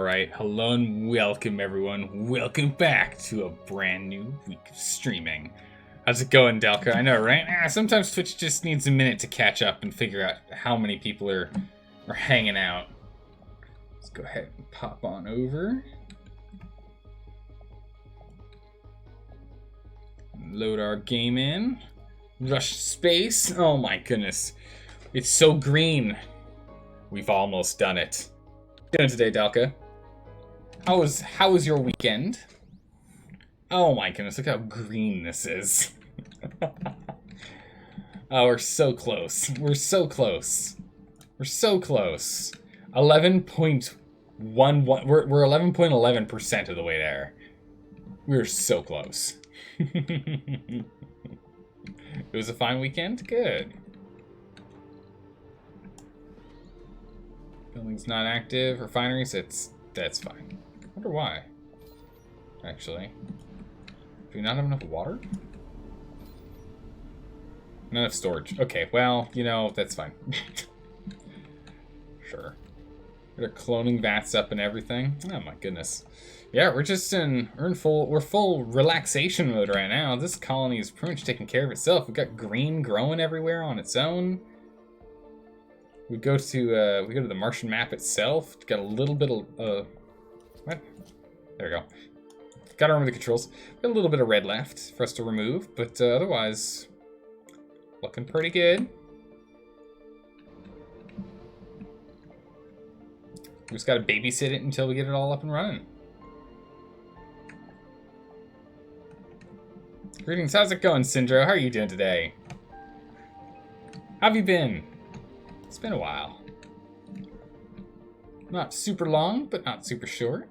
Alright, hello and welcome everyone. Welcome back to a brand new week of streaming. How's it going, Delka? I know, right? Sometimes Twitch just needs a minute to catch up and figure out how many people are hanging out. Let's go ahead and pop on over. Load our game in. Rush space. Oh my goodness. It's so green. We've almost done it. Doing today, Dalka? How was your weekend? Oh my goodness, look how green this is. Oh, we're so close. We're so close. We're so close. 11.11. We're 11.11% of the way there. We're so close. It was a fine weekend? Good. Building's not active. Refineries, that's fine. I wonder why. Actually. Do we not have enough water? Not enough storage. Okay, well, you know, that's fine. Sure. We're cloning vats up and everything. Oh my goodness. Yeah, we're full relaxation mode right now. This colony is pretty much taking care of itself. We've got green growing everywhere on its own. We go to the Martian map itself. It's got a little bit of what? There we go. Gotta remember the controls. Got a little bit of red left for us to remove, but otherwise, looking pretty good. We just gotta babysit it until we get it all up and running. Greetings, how's it going, Syndro? How are you doing today? How have you been? It's been a while. Not super long, but not super short.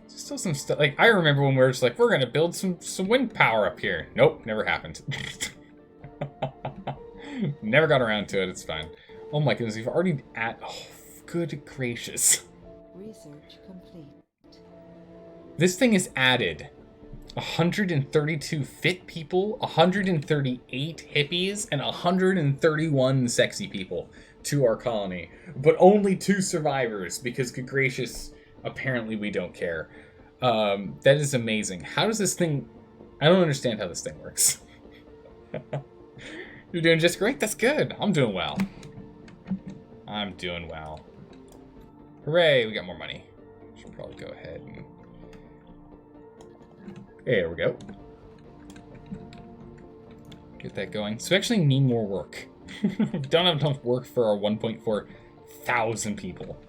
Still some stuff. Like, I remember when we were just like, we're gonna build some wind power up here. Nope, never happened. Never got around to it. It's fine. Oh my goodness, we've already oh, good gracious. Research complete. This thing is added 132 fit people, 138 hippies, and 131 sexy people to our colony. But only 2 survivors, because, good gracious, apparently we don't care. That is amazing. How does this thing... I don't understand how this thing works. You're doing just great? That's good. I'm doing well. I'm doing well. Hooray, we got more money. Should probably go ahead and... There we go. Get that going. So we actually need more work. We don't have enough work for our 1.4 thousand people.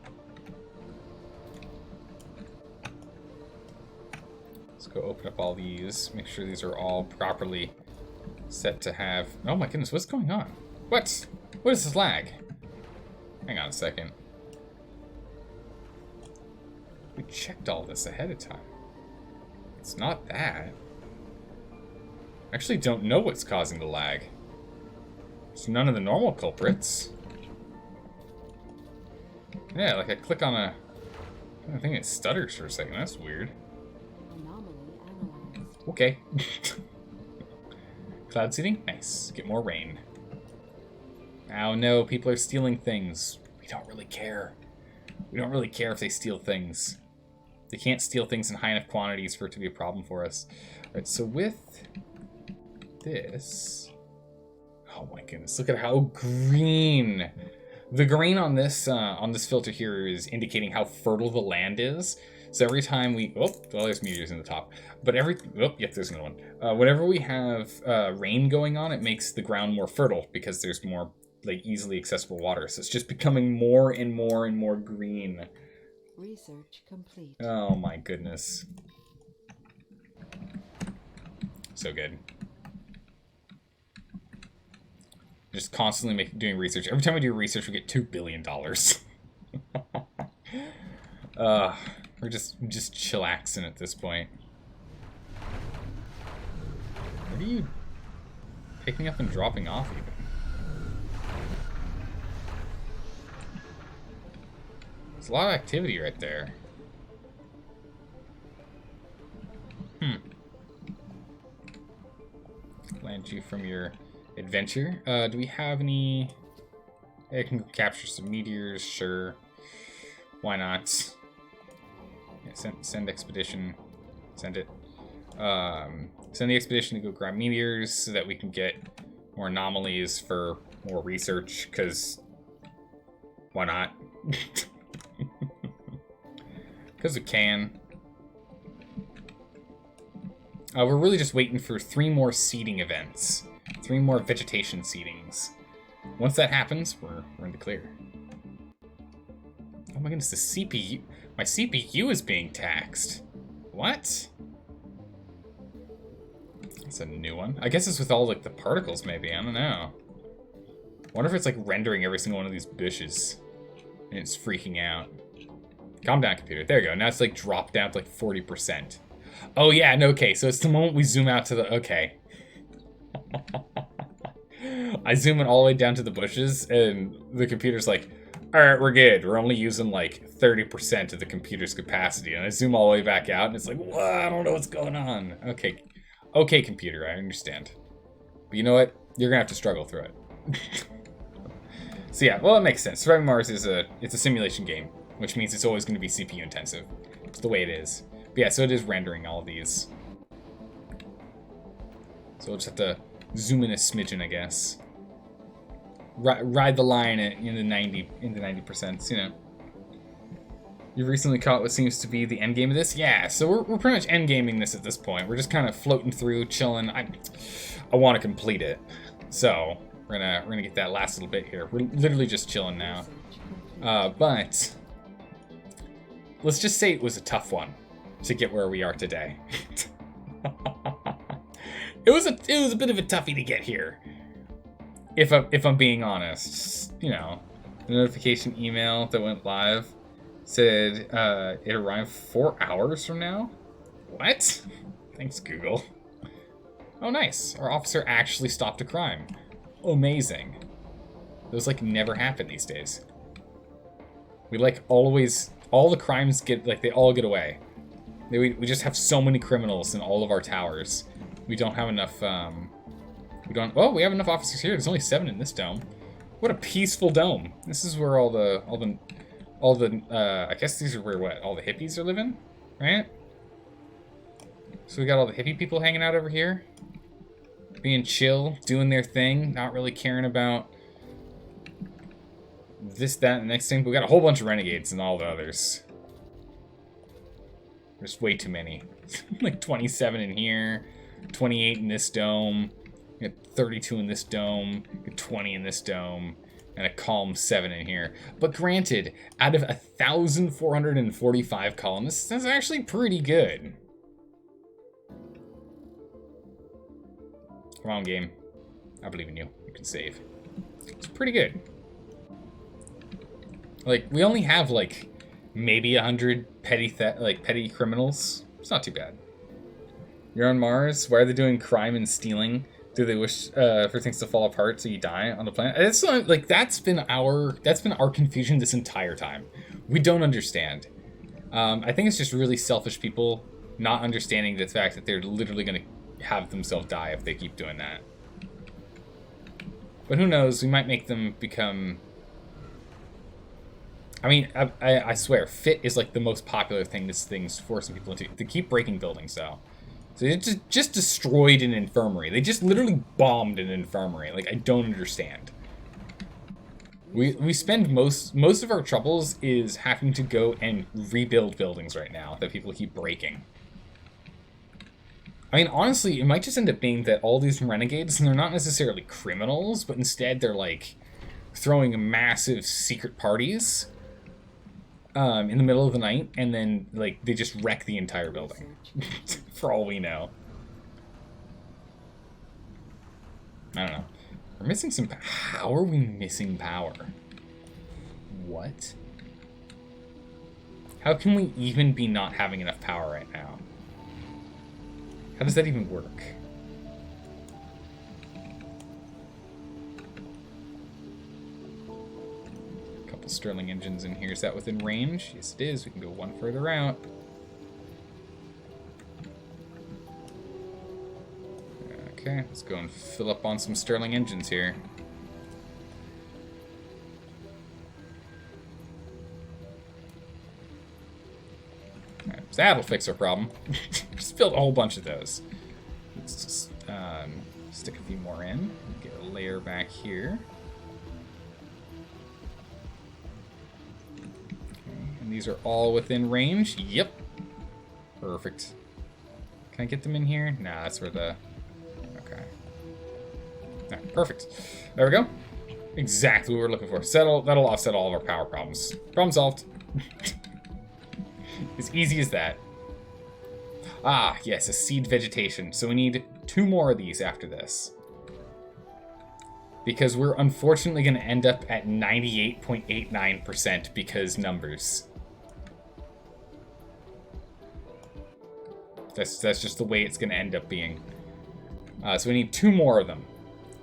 Let's go open up all these. Make sure these are all properly set to have... Oh my goodness, what's going on? What? What is this lag? Hang on a second. We checked all this ahead of time. It's not that. I actually don't know what's causing the lag. It's none of the normal culprits. Yeah, like I click on a... I think it stutters for a second. That's weird. Anomaly analyzed. Okay. Cloud seeding? Nice. Get more rain. Oh no, people are stealing things. We don't really care. We don't really care if they steal things. They can't steal things in high enough quantities for it to be a problem for us. Alright, so with this... Oh my goodness, look at how green! The green on this filter here is indicating how fertile the land is. So every time we... Oh, well, there's meteors in the top. But every... Oh, yep, there's another one. Whenever we have rain going on, it makes the ground more fertile because there's more, like, easily accessible water. So it's just becoming more and more and more green. Research complete. Oh my goodness. So good. Just constantly doing research. Every time we do research, we get $2 billion. We're just chillaxing at this point. What are you picking up and dropping off even? There's a lot of activity right there. Land you from your adventure. Do we have any... I can capture some meteors, sure. Why not? Yeah, send expedition. Send it. Send the expedition to go grab meteors so that we can get more anomalies for more research, because why not? Because we can. We're really just waiting for 3 more seeding events. 3 more vegetation seedings. Once that happens, we're in the clear. Oh my goodness, the CPU... My CPU is being taxed. What? That's a new one. I guess it's with all, like, the particles, maybe. I don't know. I wonder if it's, like, rendering every single one of these bushes. And it's freaking out. Calm down, computer. There you go. Now it's, like, dropped down to, like, 40%. Oh, yeah, no, okay. So it's the moment we zoom out to the... Okay. I zoom in all the way down to the bushes, and the computer's like, alright, we're good. We're only using, like, 30% of the computer's capacity. And I zoom all the way back out, and it's like, whoa, I don't know what's going on. Okay. Okay, computer, I understand. But you know what? You're gonna have to struggle through it. So yeah, well, it makes sense. Surviving Mars is it's a simulation game, which means it's always going to be CPU intensive. It's the way it is. But yeah, so it is rendering all of these. So we'll just have to zoom in a smidgen, I guess. Ride the line in the 90%, you know. You've recently caught what seems to be the end game of this? Yeah, so we're pretty much end gaming this at this point. We're just kind of floating through, chilling. I want to complete it. So we're gonna get that last little bit here. We're literally just chilling now. But let's just say it was a tough one to get where we are today. It was a bit of a toughie to get here. If I'm being honest, you know, the notification email that went live said it arrived 4 hours from now. What? Thanks, Google. Oh, nice. Our officer actually stopped a crime. Amazing. Those like never happen these days. We like all the crimes get like they all get away. We just have so many criminals in all of our towers. We don't have enough. We have enough officers here. There's only 7 in this dome. What a peaceful dome. This is where all the I guess these are where what all the hippies are living, right? So we got all the hippie people hanging out over here, being chill, doing their thing, not really caring about this, that, and the next thing. But we got a whole bunch of renegades and all the others. There's way too many. Like 27 in here, 28 in this dome, we got 32 in this dome, we got 20 in this dome, and a calm 7 in here. But granted, out of 1,445 colonists, that's actually pretty good. Come on, game. I believe in you. You can save. It's pretty good. Like, we only have, like, maybe 100 petty criminals. It's not too bad. You're on Mars? Why are they doing crime and stealing? Do they wish for things to fall apart so you die on the planet? It's not, like, that's been our confusion this entire time. We don't understand. I think it's just really selfish people not understanding the fact that they're literally going to have themselves die if they keep doing that. But who knows? We might make them become... I mean, I swear, fit is like the most popular thing this thing's forcing people into. They keep breaking buildings, though. So they just destroyed an infirmary. They just literally bombed an infirmary. Like, I don't understand. We spend most of our troubles is having to go and rebuild buildings right now that people keep breaking. I mean, honestly, it might just end up being that all these renegades, and they're not necessarily criminals, but instead they're, like, throwing massive secret parties in the middle of the night, and then, like, they just wreck the entire building. For all we know. I don't know. We're missing some... How are we missing power? What? How can we even be not having enough power right now? How does that even work? A couple Stirling engines in here. Is that within range? Yes, it is. We can go one further out. Okay, let's go and fill up on some Stirling engines here. So that'll fix our problem. Just build a whole bunch of those. Let's just stick a few more in. Get a layer back here. Okay, and these are all within range. Yep. Perfect. Can I get them in here? Nah, that's where the... Okay. Alright, perfect. There we go. Exactly what we're looking for. So that'll offset all of our power problems. Problem solved. As easy as that. Ah, yes, a seed vegetation. So we need 2 more of these after this. Because we're unfortunately going to end up at 98.89% because numbers. That's just the way it's going to end up being. So we need 2 more of them.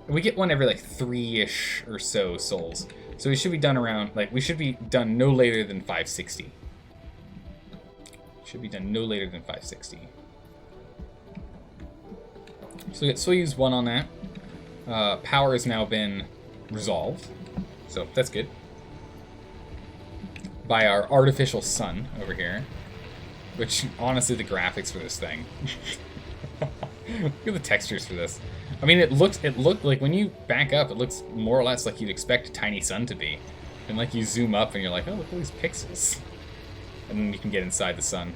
We get one every like 3-ish or so souls. So we should be done around, like, we should be done no later than 560. Should be done no later than 560. So we get Soyuz 1 on that. Power has now been resolved. So that's good. By our artificial sun over here. Which, honestly, the graphics for this thing. Look at the textures for this. I mean, it looked like when you back up, it looks more or less like you'd expect a tiny sun to be. And like you zoom up and you're like, oh, look at all these pixels. And then you can get inside the sun.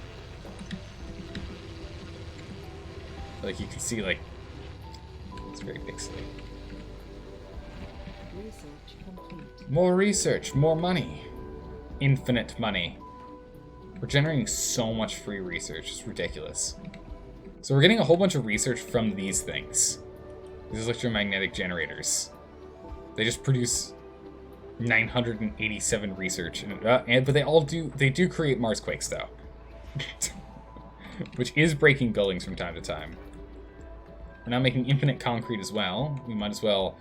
Like you can see, like, it's very pixely. Research complete. More research, more money. Infinite money. We're generating so much free research, it's ridiculous. So we're getting a whole bunch of research from these things. These electromagnetic generators. They just produce 987 research, but they do create Marsquakes though, which is breaking buildings from time to time. We're now making infinite concrete as well. We might as well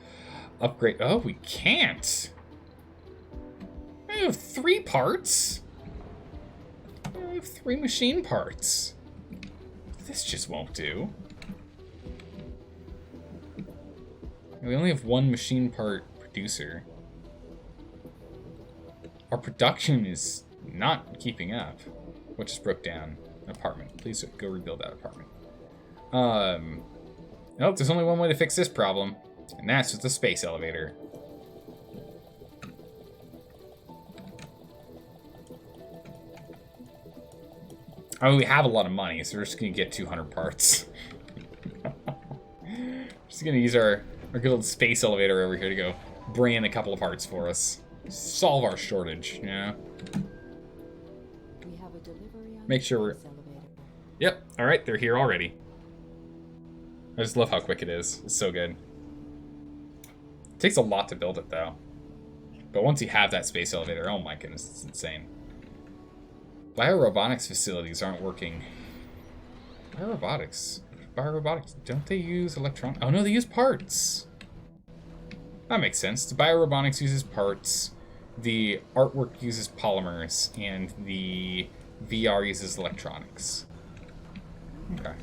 upgrade. Oh, we can't. I have 3 parts. I have 3 machine parts. This just won't do. We only have 1 machine part producer. Our production is not keeping up. What just broke down? An apartment. Please go rebuild that apartment. Nope, there's only one way to fix this problem, and that's with the space elevator. I mean, we have a lot of money, so we're just gonna get 200 parts. Just gonna use our good old space elevator over here to go bring in a couple of parts for us. Solve our shortage, yeah. We have a delivery on Make sure we're... space elevator. Yep, alright, they're here already. I just love how quick it is. It's so good. It takes a lot to build it, though. But once you have that space elevator, oh my goodness, it's insane. Biorobotics facilities aren't working. Biorobotics, don't they use electron? Oh no, they use parts. That makes sense. The biorobotics uses parts, the artwork uses polymers, and the VR uses electronics. Okay.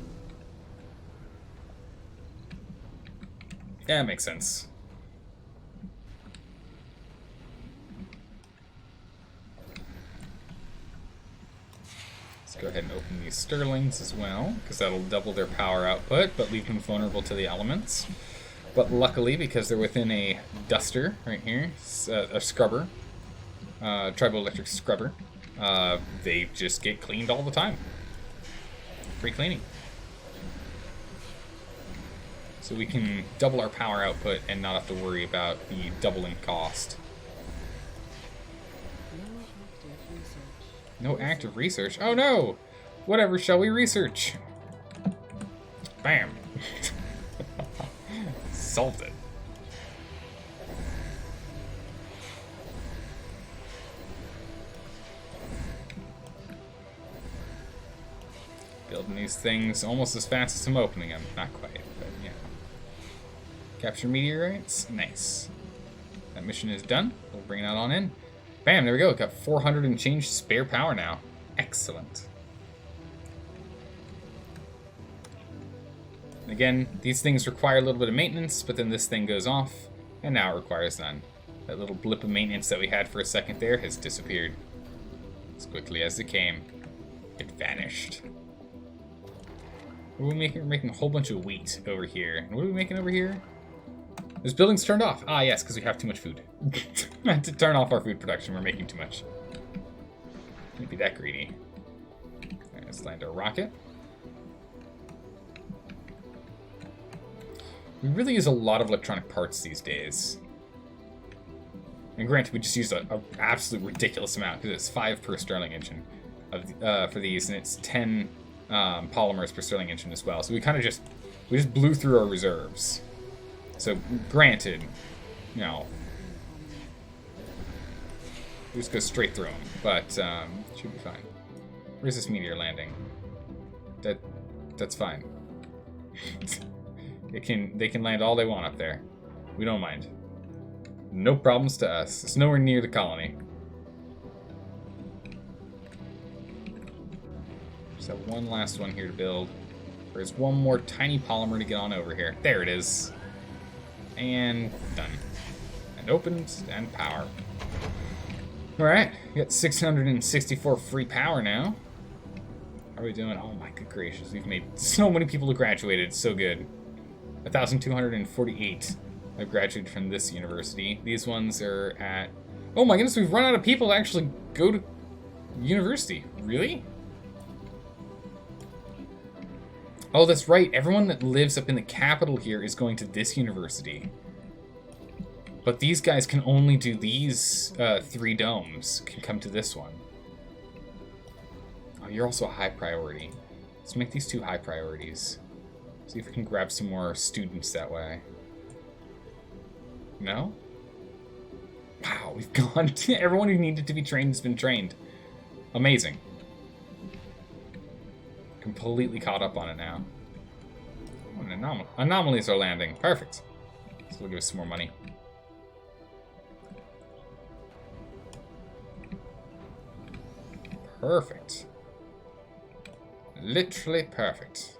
Yeah, that makes sense. Let's go ahead and open these Sterlings as well, because that'll double their power output, but leave them vulnerable to the elements. But luckily, because they're within a duster right here, a scrubber, triboelectric scrubber, they just get cleaned all the time. Free cleaning. So we can double our power output and not have to worry about the doubling cost. No active research? Oh no! Whatever shall we research? Bam! Solved it. Building these things almost as fast as I'm opening them. Not quite, but yeah. Capture meteorites. Nice. That mission is done. We'll bring that on in. Bam, there we go. Got 400 and change spare power now. Excellent. And again, these things require a little bit of maintenance, but then this thing goes off, and now it requires none. That little blip of maintenance that we had for a second there has disappeared as quickly as it came. It vanished. What are we making? We're making a whole bunch of wheat over here. And what are we making over here? This building's turned off. Ah, yes, because we have too much food. I had to turn off our food production. We're making too much. Can't be that greedy. Alright, let's land our rocket. We really use a lot of electronic parts these days. And granted, we just used an absolute ridiculous amount because it's 5 per Stirling engine for these, and it's 10 polymers per Stirling engine as well. So we kind of just blew through our reserves. So granted, you know, we just go straight through them, but should be fine. Where's this meteor landing? That's fine. They can land all they want up there. We don't mind. No problems to us. It's nowhere near the colony. Just have one last one here to build. There's one more tiny polymer to get on over here. There it is. And done. And opened and power. Alright, we got 664 free power now. How are we doing? Oh my good gracious, we've made so many people who graduated. It's so good. 1,248 have graduated from this university. These ones are at... Oh my goodness, we've run out of people to actually go to university. Really? Oh, that's right. Everyone that lives up in the capital here is going to this university. But these guys can only do these 3 domes. Can come to this one. Oh, you're also a high priority. Let's make these 2 high priorities. See if we can grab some more students that way. No? Wow, we've gone to everyone who needed to be trained has been trained. Amazing. Completely caught up on it now. Oh, an anomalies are landing. Perfect. So we'll give us some more money. Perfect. Literally perfect.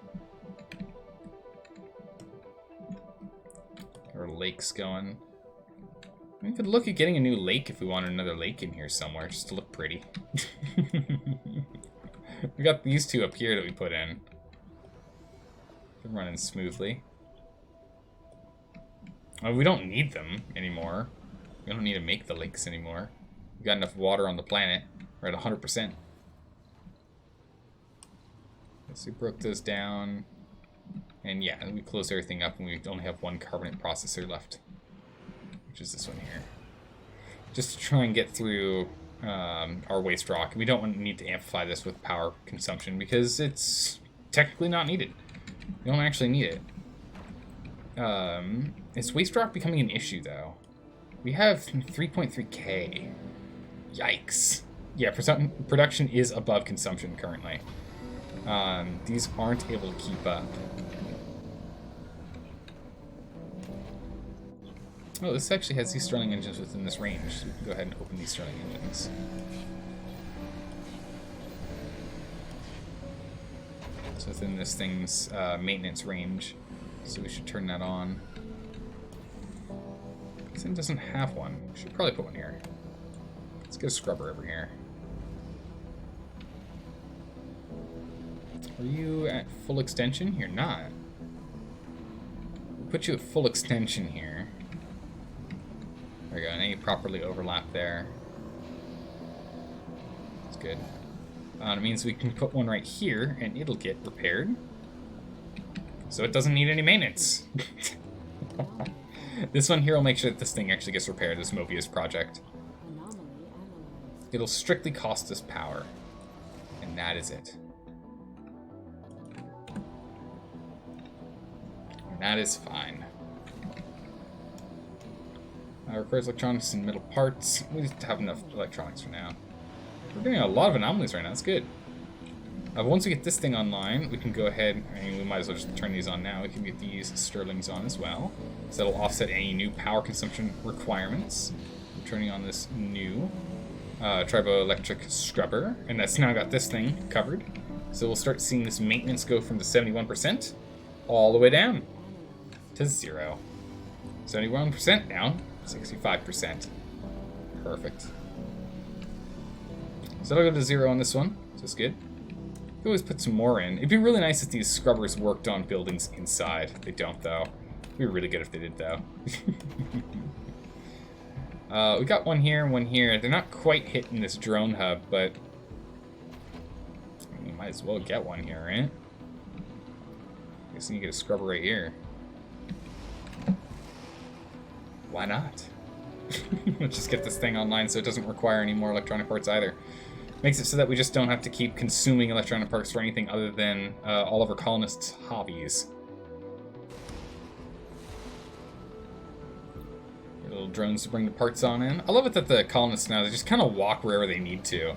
Our lake's going. We could look at getting a new lake if we wanted another lake in here somewhere, just to look pretty. We got these 2 up here that we put in. They're running smoothly. Oh, we don't need them anymore. We don't need to make the lakes anymore. We got enough water on the planet. We're at 100%. So we broke those down. And yeah, we close everything up and we only have 1 carbonate processor left. Which is this one here. Just to try and get through our waste rock. We don't need to amplify this with power consumption because it's technically not needed. We don't actually need it. Is waste rock becoming an issue though? We have 3.3k. Yikes. Yeah, production is above consumption currently. These aren't able to keep up. Oh, this actually has these Stirling engines within this range. So we can go ahead and open these Stirling engines. It's within this thing's maintenance range. So we should turn that on. This thing doesn't have one. We should probably put one here. Let's get a scrubber over here. Are you at full extension? You're not. We'll put you at full extension here. There we go, and any properly overlap there. That's good. It means we can put one right here, and it'll get repaired. So it doesn't need any maintenance. This one here will make sure that this thing actually gets repaired, this Mobius project. It'll strictly cost us power. And that is it. And that is fine. Requires electronics and metal parts. We just have enough electronics for now. We're getting a lot of anomalies right now. That's good. Once we get this thing online, we can go ahead, I mean, we might as well just turn these on now. We can get these Stirlings on as well. So that'll offset any new power consumption requirements. I'm turning on this new triboelectric scrubber, and that's now got this thing covered. So we'll start seeing this maintenance go from the 71% all the way down to 0. 71% down, 65%. Perfect. So it'll go to 0 on this one, so it's good. could always put some more in. It'd be really nice if these scrubbers worked on buildings inside. They don't, though. It'd be really good if they did, though. We got one here and one here. They're not quite hitting this drone hub, but you might as well get one here, right? I guess you get a scrubber right here. Why not? Let's just get this thing online so it doesn't require any more electronic parts either. Makes it so that we just don't have to keep consuming electronic parts for anything other than all of our colonists' hobbies. Little drones to bring the parts on in. I love it that the colonists now, they just kind of walk wherever they need to.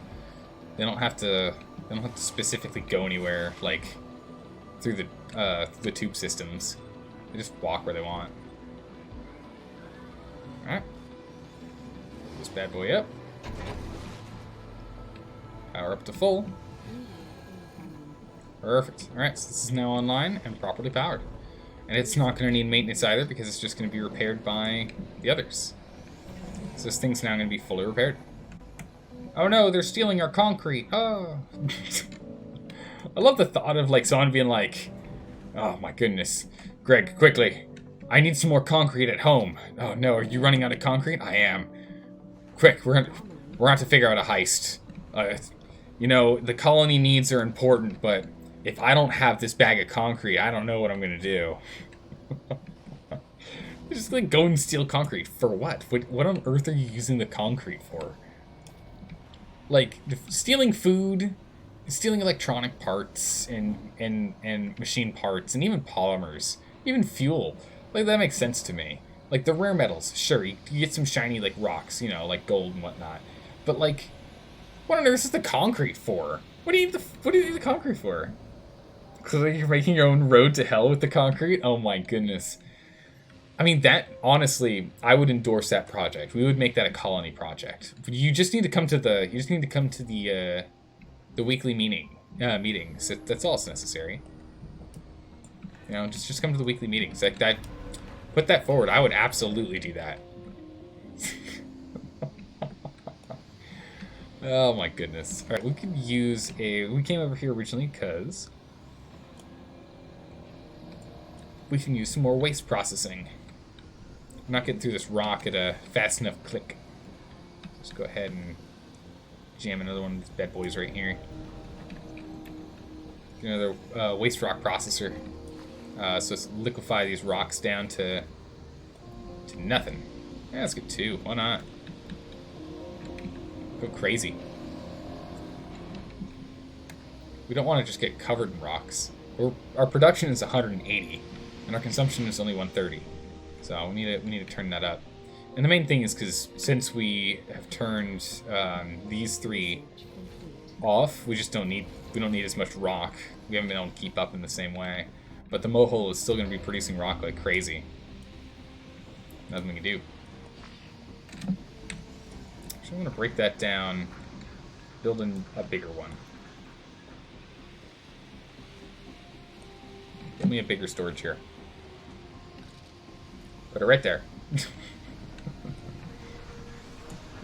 They don't have to specifically go anywhere, like through the tube systems. They just walk where they want. Alright. This bad boy up. Power up to full. Perfect. Alright, so this is now online and properly powered. And it's not going to need maintenance either because it's just going to be repaired by the others. So this thing's now going to be fully repaired. Oh no, they're stealing our concrete. Oh. I love the thought of like someone being like, oh my goodness. Greg, quickly. I need some more concrete at home. Oh no, are you running out of concrete? I am. Quick, we're gonna have to figure out a heist. You know, the colony needs are important, but if I don't have this bag of concrete, I don't know what I'm gonna do. Just like go and steal concrete for what? What on earth are you using the concrete for? Like stealing food, stealing electronic parts and machine parts and even polymers, even fuel. Like that makes sense to me. Like the rare metals, sure, you get some shiny like rocks, you know, like gold and whatnot. But like, what on earth is the concrete for? What do you need the concrete for? Because you're making your own road to hell with the concrete? Oh my goodness. I mean, that, honestly, I would endorse that project. We would make that a colony project. You just need to come to the, the weekly meetings. That's all that's necessary. You know, just come to the weekly meetings. Like that, put that forward. I would absolutely do that. Oh my goodness. All right, we could use we came over here originally because we can use some more waste processing. I'm not getting through this rock at a fast enough click. Let's go ahead and jam another one of these bad boys right here. Get another waste rock processor. So let's liquefy these rocks down to nothing. Yeah, let's get two. Why not? Go crazy. We don't want to just get covered in rocks. Our production is 180, and our consumption is only 130. So we need to turn that up. And the main thing is because since we have turned these three off, we don't need as much rock. We haven't been able to keep up in the same way. But the mohole is still going to be producing rock like crazy. Nothing we can do. So I'm going to break that down, build in a bigger one. Give me a bigger storage here. Put it right there.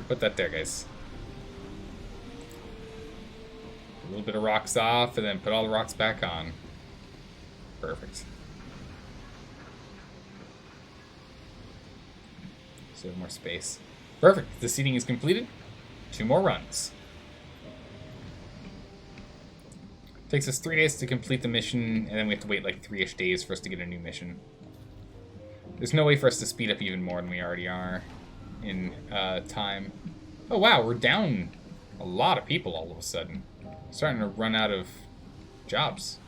Put that there, guys. A little bit of rocks off, and then put all the rocks back on. Perfect. Save more space. Perfect. The seating is completed. 2 more runs. Takes us 3 days to complete the mission, and then we have to wait like 3-ish days for us to get a new mission. There's no way for us to speed up even more than we already are in time. Oh wow, we're down a lot of people all of a sudden. Starting to run out of jobs.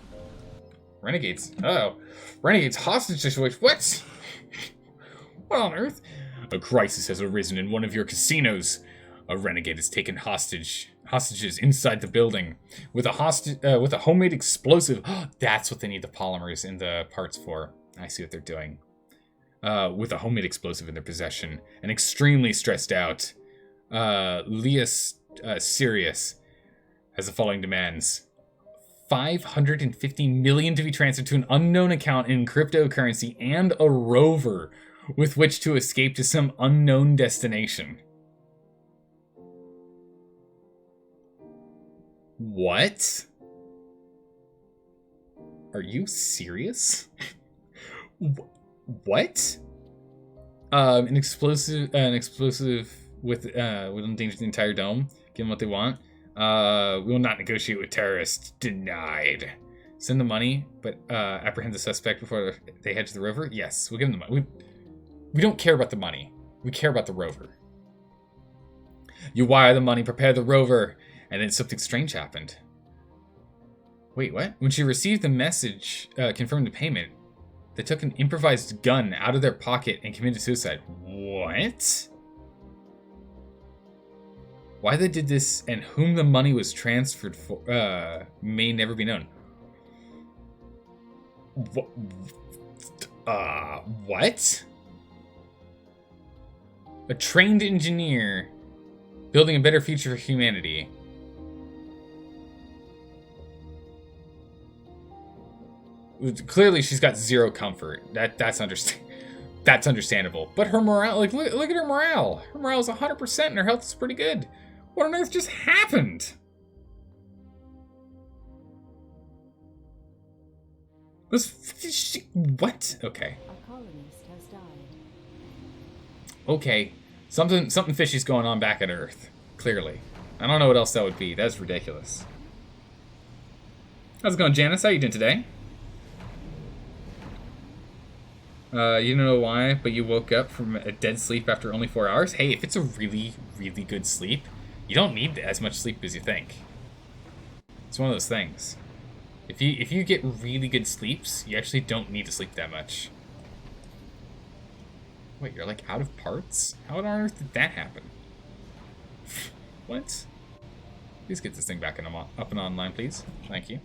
Renegades. Uh-oh. Renegades hostage situation. What? What on earth? A crisis has arisen in one of your casinos. A renegade has taken hostages inside the building with a homemade explosive. That's what they need the polymers and the parts for. I see what they're doing. With a homemade explosive in their possession and extremely stressed out, Leas Sirius has the following demands. 550 million to be transferred to an unknown account in cryptocurrency and a rover with which to escape to some unknown destination. What? Are you serious? What? An explosive with will endanger the entire dome. Give them what they want. We will not negotiate with terrorists. Denied. Send the money, but apprehend the suspect before they head to the rover. Yes, we'll give them the money. We don't care about the money. We care about the rover. You wire the money, prepare the rover, and then something strange happened. Wait, what? When she received the message confirming the payment, they took an improvised gun out of their pocket and committed suicide. What? Why they did this and whom the money was transferred for may never be known. What? A trained engineer building a better future for humanity. Clearly, she's got zero comfort. That's understandable. But her morale, like, look at her morale. Her morale is 100% and her health is pretty good. What on earth just happened? What? Okay. A colonist has died. Okay. Something fishy's going on back at Earth. Clearly. I don't know what else that would be. That's ridiculous. How's it going, Janice? How you doing today? You don't know why, but you woke up from a dead sleep after only 4 hours? Hey, if it's a really, really good sleep, you don't need as much sleep as you think. It's one of those things. If you get really good sleeps, you actually don't need to sleep that much. Wait, you're like out of parts? How on earth did that happen? What? Please get this thing back up and online, please. Thank you.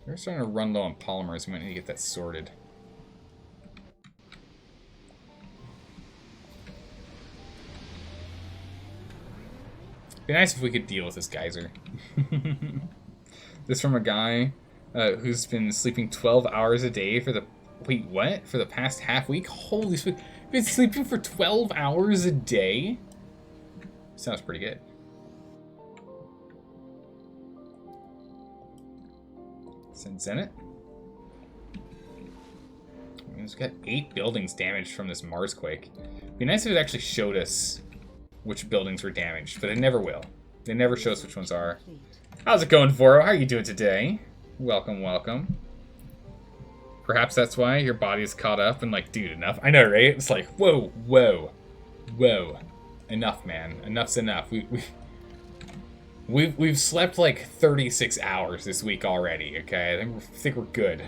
We're starting to run low on polymers. We might need to get that sorted. Be nice if we could deal with this geyser. This from a guy who's been sleeping 12 hours a day for the... Wait, what? For the past half week? Holy shit. Been sleeping for 12 hours a day? Sounds pretty good. Send Zenit. It's got 8 buildings damaged from this Marsquake. Be nice if it actually showed us which buildings were damaged, but they never will. They never show us which ones are. How's it going, Voro? How are you doing today? Welcome, welcome. Perhaps that's why your body is caught up and like, dude, enough. I know, right? It's like, whoa, whoa, whoa. Enough, man. Enough's enough. We've slept like 36 hours this week already, okay? I think we're good.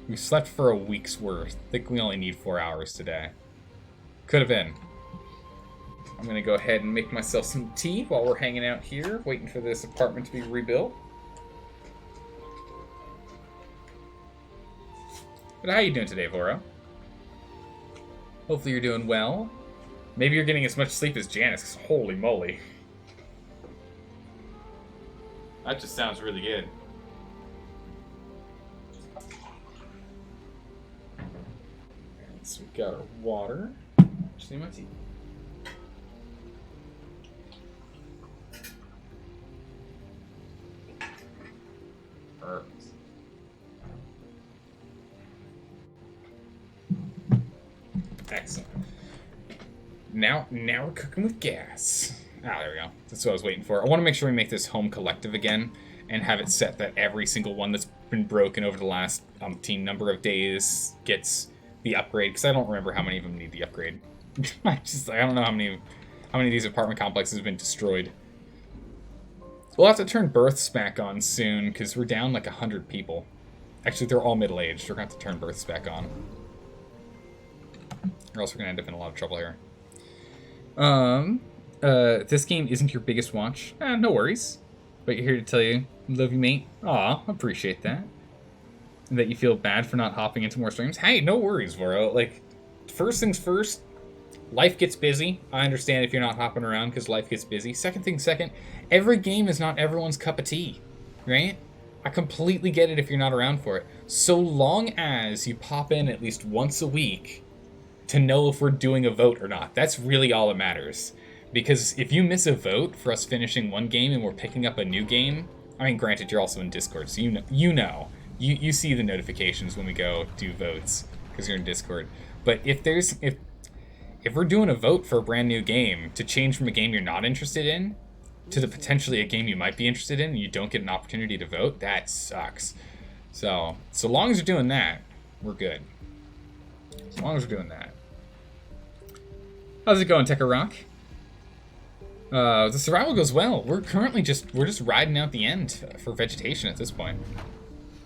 We slept for a week's worth. I think we only need 4 hours today. Could have been. I'm gonna go ahead and make myself some tea while we're hanging out here, waiting for this apartment to be rebuilt. But how you doing today, Voro? Hopefully you're doing well. Maybe you're getting as much sleep as Janice, 'cause holy moly. That just sounds really good. So we got our water. Just need my tea. Perfect. Excellent. Now we're cooking with gas. Ah, there we go. That's what I was waiting for. I want to make sure we make this home collective again and have it set that every single one that's been broken over the last number of days gets the upgrade, because I don't remember how many of them need the upgrade. I don't know how many of these apartment complexes have been destroyed. We'll have to turn births back on soon, because we're down like 100 people. Actually, they're all middle-aged. We're going to have to turn births back on. Or else we're going to end up in a lot of trouble here. This game isn't your biggest watch. No worries. But you're here to tell you, love you, mate. Aw, appreciate that. And that you feel bad for not hopping into more streams. Hey, no worries, Voro. Like, first things first, life gets busy. I understand if you're not hopping around because life gets busy. Second thing second, every game is not everyone's cup of tea, right? I completely get it if you're not around for it. So long as you pop in at least once a week to know if we're doing a vote or not. That's really all that matters. Because if you miss a vote for us finishing one game and we're picking up a new game, I mean, granted, you're also in Discord, so you see the notifications when we go do votes because you're in Discord. But if we're doing a vote for a brand new game to change from a game you're not interested in to the potentially a game you might be interested in, and you don't get an opportunity to vote, that sucks. So long as you're doing that, we're good. As long as we're doing that. How's it going, Tekka Rock? The survival goes well. We're just riding out the end for vegetation at this point.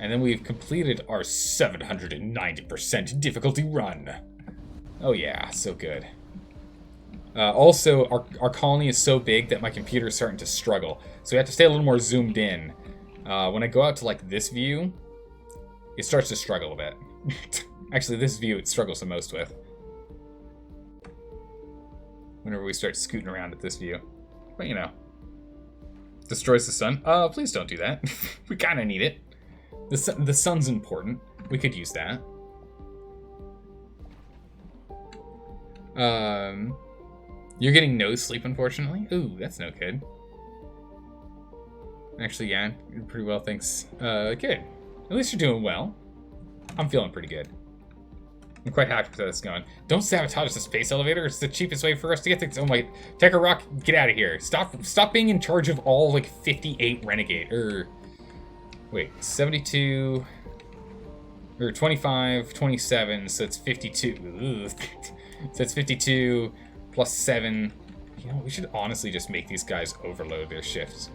And then we've completed our 790% difficulty run. Oh yeah, so good. Also, our colony is so big that my computer is starting to struggle. So we have to stay a little more zoomed in. When I go out to like this view, it starts to struggle a bit. Actually, this view it struggles the most with. Whenever we start scooting around at this view. But you know. Destroys the sun. Please don't do that. We kind of need it. The sun's important. We could use that. You're getting no sleep, unfortunately. Ooh, that's no good. Actually, yeah, pretty well, thanks. Good. At least you're doing well. I'm feeling pretty good. I'm quite happy with how this is going. Don't sabotage the space elevator. It's the cheapest way for us to get things. Oh my, Tekka Rock, get out of here. Stop being in charge of all like 58 renegade. Wait, 72 or 25, 27. So it's 52. Ugh. So it's 52 plus 7. You know, we should honestly just make these guys overload their shifts.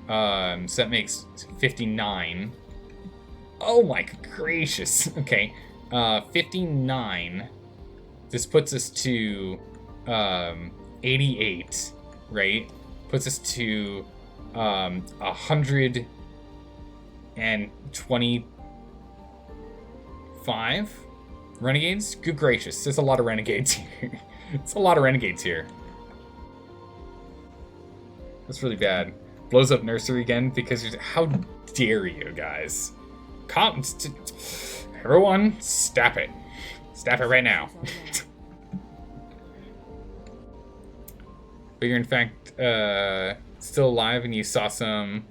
So that makes 59. Oh my gracious. Okay. 59. This puts us to 88, right? Puts us to 125 renegades. Good gracious, there's a lot of renegades here. It's a lot of renegades here. That's really bad. Blows up nursery again because how dare you guys? Everyone, stop it. Stop it right now. But you're in fact still alive and you saw some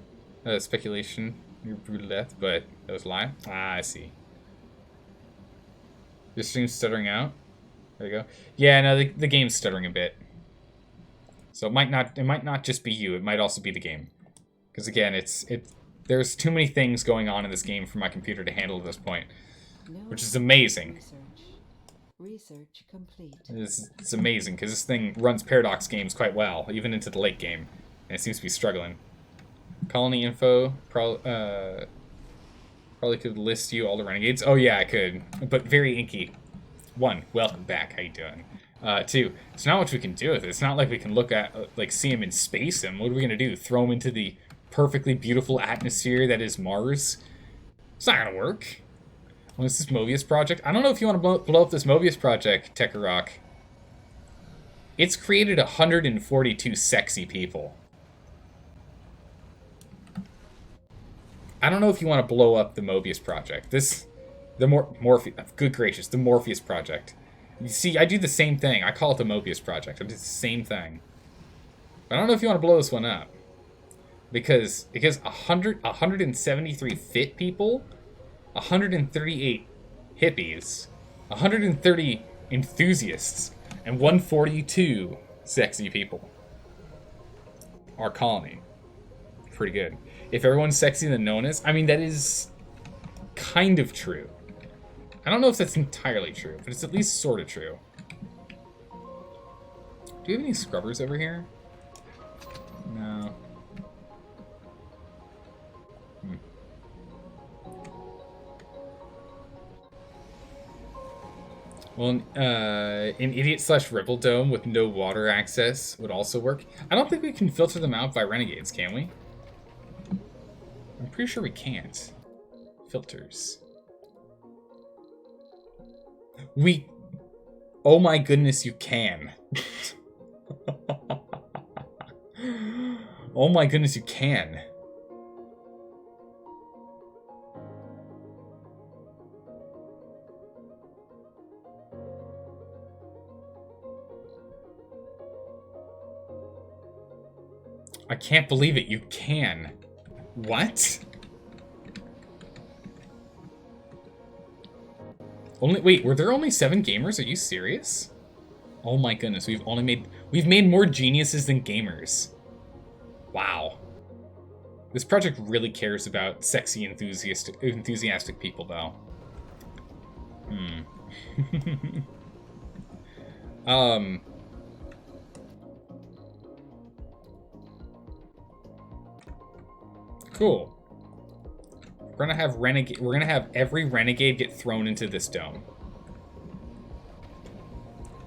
speculation, your brutal death, but that was live? Ah, I see. Your stream's stuttering out? There you go. Yeah, no, the game's stuttering a bit. So it might not just be you, it might also be the game. Because again, there's too many things going on in this game for my computer to handle at this point. Which is amazing. Research complete. It's amazing because this thing runs Paradox games quite well, even into the late game, and it seems to be struggling. Colony info probably could list you all the renegades. Oh yeah, I could, but very inky. 1, welcome back. How you doing? 2, it's not much we can do with it. It's not like we can look at see him and space him. What are we gonna do? Throw him into the perfectly beautiful atmosphere that is Mars? It's not gonna work. What's this Mobius project? I don't know if you want to blow up this Mobius project, Tekka Rock. It's created 142 sexy people. I don't know if you want to blow up the Mobius project. The Morpheus project. You see, I do the same thing. I call it the Mobius project. I do the same thing. But I don't know if you want to blow this one up. Because 173 fit people, 138 hippies, 130 enthusiasts, and 142 sexy people. Our colony. Pretty good. If everyone's sexy, then no one is. I mean, that is kind of true. I don't know if that's entirely true, but it's at least sort of true. Do you have any scrubbers over here? No. Well, an idiot/rebel dome with no water access would also work. I don't think we can filter them out by renegades, can we? I'm pretty sure we can't. Filters. Oh my goodness, you can. Oh my goodness, you can. I can't believe it. You can. What? Wait, were there only 7 gamers? Are you serious? Oh my goodness, we've made more geniuses than gamers. Wow. This project really cares about sexy enthusiastic people though. Cool. We're gonna have every renegade get thrown into this dome.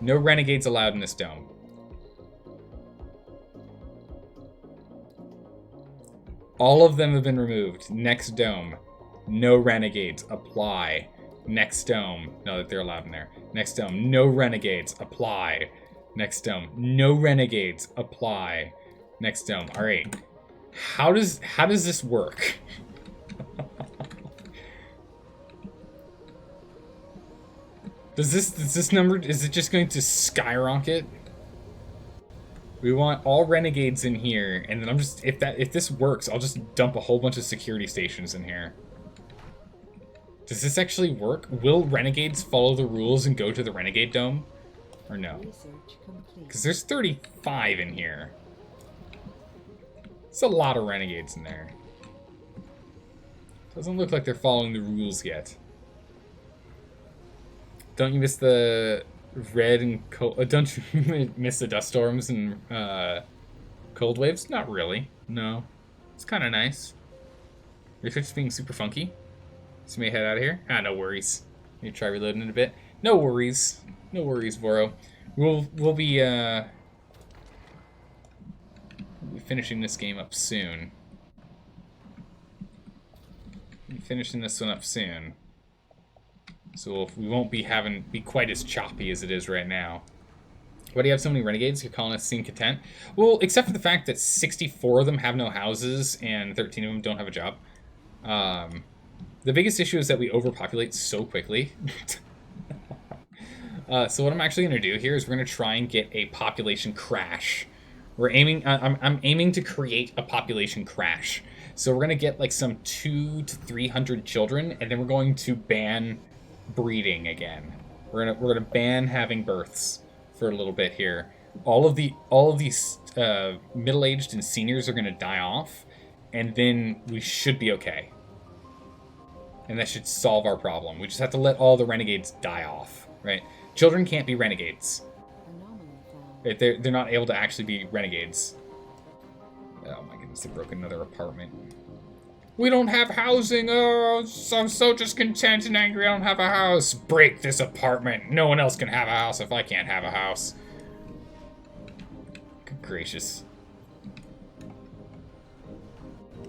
No renegades allowed in this dome. All of them have been removed. Next dome. No renegades. Apply. Next dome. No, that they're allowed in there. Next dome. No renegades. Apply. Next dome. No renegades. Apply. Next dome. All right. How does this work? Does this number, is it just going to skyrocket? We want all renegades in here, and then if this works, I'll just dump a whole bunch of security stations in here. Does this actually work? Will renegades follow the rules and go to the renegade dome? Or no? Because there's 35 in here. It's a lot of renegades in there. Doesn't look like they're following the rules yet. Don't you miss the red and cold? Don't you miss the dust storms and cold waves? Not really. No. It's kind of nice. Research being super funky. So may head out of here. Ah, no worries. Let me try reloading it a bit. No worries. No worries, Voro. We'll be finishing this game up soon. Finishing this one up soon. So we won't be quite as choppy as it is right now. Why do you have so many renegades? Your colonists seem content. Well, except for the fact that 64 of them have no houses and 13 of them don't have a job. The biggest issue is that we overpopulate so quickly. So what I'm actually going to do here is we're going to try and get a population crash. I'm aiming to create a population crash. So we're going to get like some 200 to 300 children, and then we're going to ban breeding again. We're gonna ban having births for a little bit here. All of these middle-aged and seniors are gonna die off, and then we should be okay. And that should solve our problem. We just have to let all the renegades die off, right? Children can't be renegades. Right? They're not able to actually be renegades. Oh my goodness, they broke another apartment. We don't have housing. Oh, I'm so discontent and angry I don't have a house. Break this apartment. No one else can have a house if I can't have a house. Good gracious.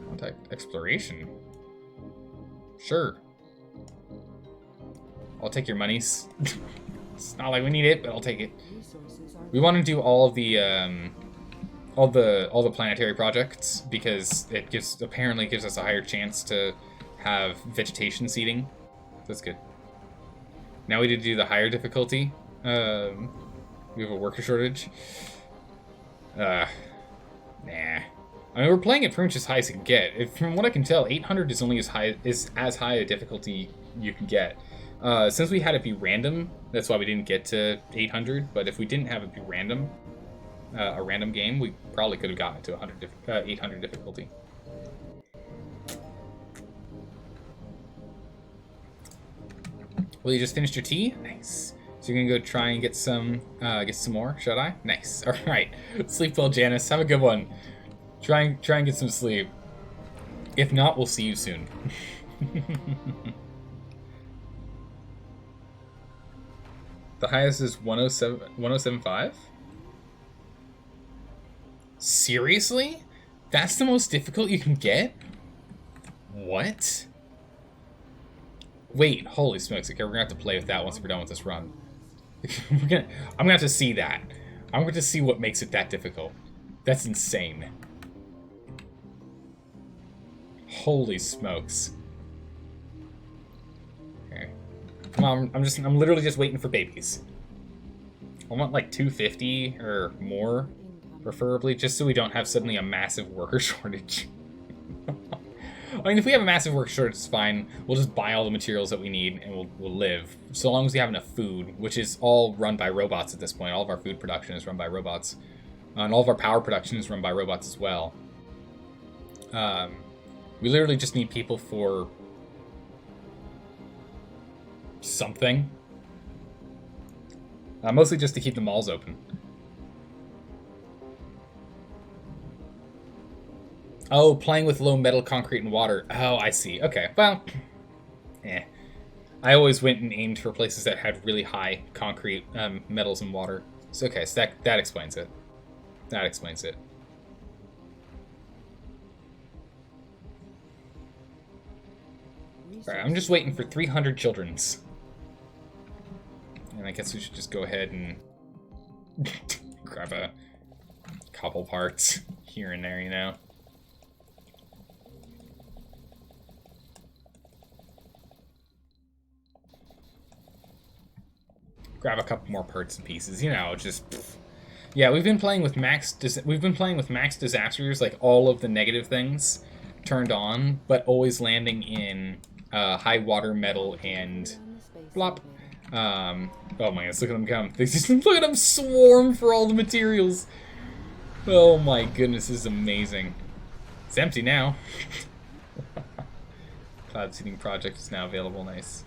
Contact exploration. Sure. I'll take your monies. It's not like we need it, but I'll take it. We want to do all of the all the planetary projects because it apparently gives us a higher chance to have vegetation seeding. That's good. Now we need to do the higher difficulty. We have a worker shortage. Nah. I mean, we're playing it pretty much as high as it can get. From what I can tell, 800 is only as high a difficulty you can get. Since we had it be random, that's why we didn't get to 800. But if we didn't have it be random, a random game, we probably could have gotten it to 800 difficulty. Well, you just finished your tea? Nice. So you're gonna go try and get some more, should I? Nice. All right. Sleep well, Janice. Have a good one. Try and get some sleep. If not, we'll see you soon. The highest is 107.5? Seriously? That's the most difficult you can get? What? Wait, holy smokes. Okay, we're gonna have to play with that once we're done with this run. I'm gonna have to see that. I'm going to see what makes it that difficult. That's insane. Holy smokes. Okay. Come on, I'm literally just waiting for babies. I want like 250 or more. preferably, just so we don't have suddenly a massive worker shortage. I mean, if we have a massive worker shortage, it's fine. We'll just buy all the materials that we need, and we'll live. So long as we have enough food, which is all run by robots at this point. All of our food production is run by robots. And all of our power production is run by robots as well. We literally just need people for something. Mostly just to keep the malls open. Oh, playing with low metal, concrete, and water. Oh, I see. Okay, well, I always went and aimed for places that had really high concrete, metals, and water. So, okay, so that explains it. That explains it. Alright, I'm just waiting for 300 children's. And I guess we should just go ahead and grab a couple parts here and there, you know? Grab a couple more parts and pieces, you know, just... Pff. Yeah, we've been playing with max disasters, like all of the negative things turned on, but always landing in high water, metal, and blop. Oh my goodness, look at them come. Look at them swarm for all the materials. Oh my goodness, this is amazing. It's empty now. Cloud seeding project is now available, nice.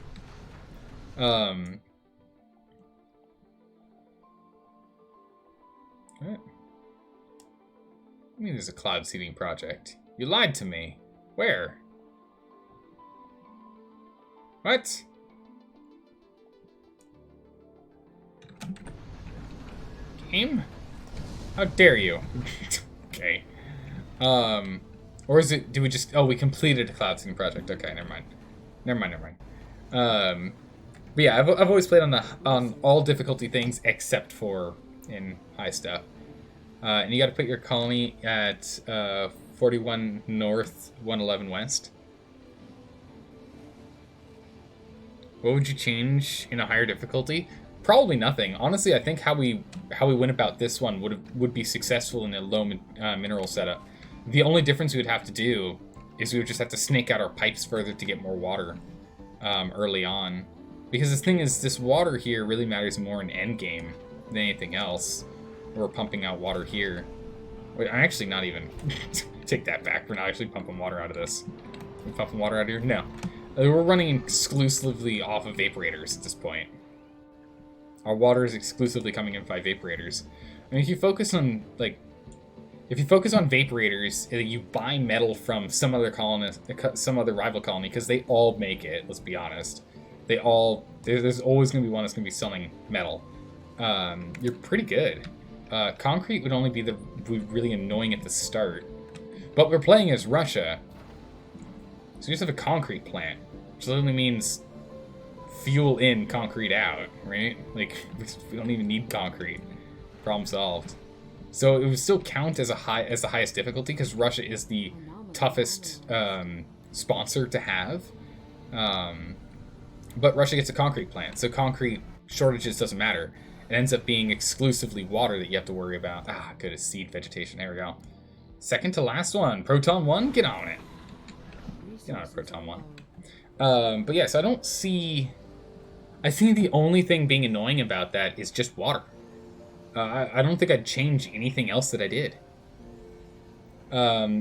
What? I mean, there's a cloud seeding project. You lied to me. Where? What? Game? How dare you? Okay. Or is it, do we just, oh, we completed a cloud seeding project. Okay, never mind. Never mind. But yeah, I've always played on all difficulty things except for in high stuff. And you got to put your colony at 41 north, 111 west. What would you change in a higher difficulty? Probably nothing. Honestly, I think how we went about this one would be successful in a low mineral setup. The only difference we would have to do is we would just have to snake out our pipes further to get more water early on. Because the thing is, this water here really matters more in endgame than anything else. We're pumping out water here. Wait, I'm actually not even... Take that back. We're not actually pumping water out of this. We're pumping water out of here? No. We're running exclusively off of vaporators at this point. Our water is exclusively coming in by vaporators. I mean, if you focus on, like... If you focus on vaporators, you buy metal from some other colonist, some other rival colony, because they all make it, let's be honest. They all... There's always going to be one that's going to be selling metal. You're pretty good. Concrete would only be really annoying at the start. But we're playing as Russia. So we just have a concrete plant. Which literally means fuel in, concrete out, right? Like, we don't even need concrete. Problem solved. So it would still count as the highest difficulty, because Russia is the toughest sponsor to have. But Russia gets a concrete plant, so concrete shortages doesn't matter. It ends up being exclusively water that you have to worry about. Ah, good as seed vegetation. There we go. Second to last one. Proton 1? Get on it. Get on it, Proton 1. But yeah, so I don't see... I think the only thing being annoying about that is just water. I don't think I'd change anything else that I did.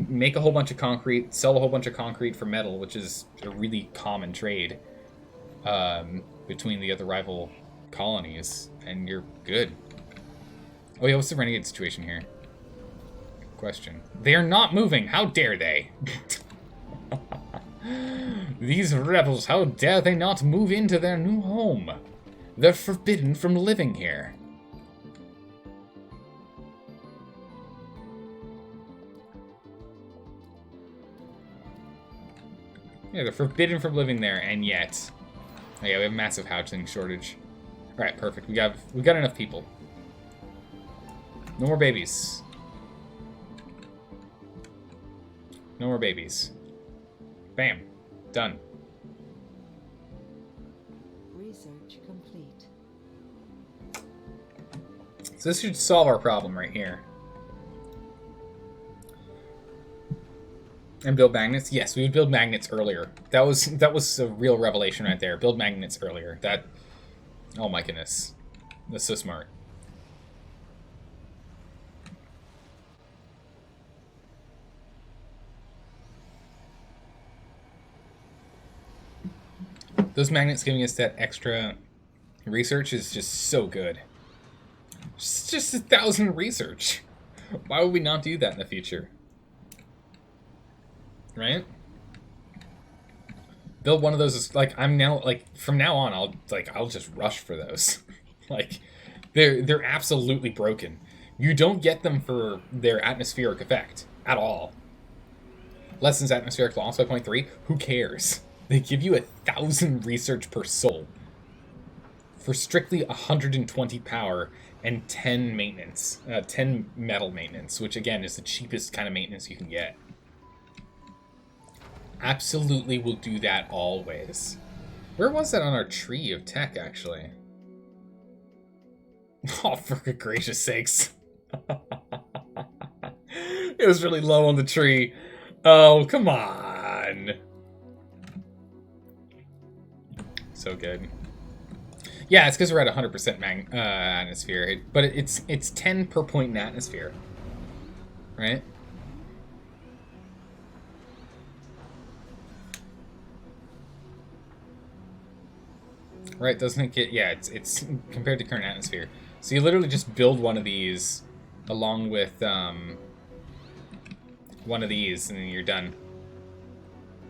Make a whole bunch of concrete, sell a whole bunch of concrete for metal, which is a really common trade between the other rival colonies, and you're good. Oh yeah, what's the renegade situation here? Question. They are not moving. How dare they? These rebels, how dare they not move into their new home? They're forbidden from living here. Yeah, they're forbidden from living there, and yet... Oh yeah, we have a massive housing shortage. Alright, perfect. We got enough people. No more babies. No more babies. Bam. Done. Research complete. So this should solve our problem right here. And build magnets? Yes, we would build magnets earlier. That was a real revelation right there. Build magnets earlier. That, oh my goodness. That's so smart. Those magnets giving us that extra research is just so good. It's just 1,000 research. Why would we not do that in the future? Right? Build one of those. Like, I'm now, like, from now on, I'll just rush for those. Like, they're absolutely broken. You don't get them for their atmospheric effect at all. Lessons atmospheric loss by 0.3. Who cares? They give you 1,000 research per soul for strictly 120 power and 10 maintenance, 10 metal maintenance, which again is the cheapest kind of maintenance you can get. Absolutely will do that always. Where was that on our tree of tech, actually? Oh, for good gracious sakes. It was really low on the tree. Oh, come on. So good. Yeah, it's because we're at 100% atmosphere, but it's 10 per point in atmosphere, right? Right, doesn't it get... Yeah, it's compared to current atmosphere. So you literally just build one of these along with one of these, and then you're done.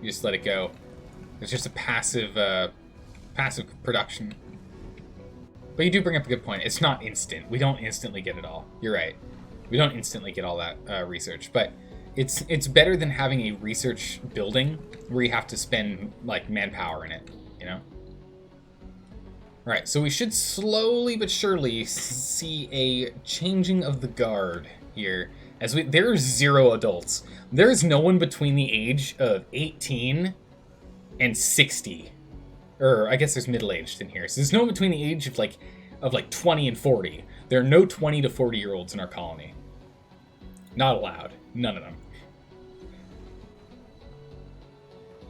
You just let it go. It's just a passive production. But you do bring up a good point. It's not instant. We don't instantly get it all. You're right. We don't instantly get all that research, but it's better than having a research building where you have to spend like manpower in it, you know? All right, so we should slowly but surely see a changing of the guard here. As there are 0 adults. There is no one between the age of 18 and 60. Or I guess there's middle-aged in here. So there's no one between the age of like 20 and 40. There are no 20 to 40-year-olds in our colony. Not allowed. None of them.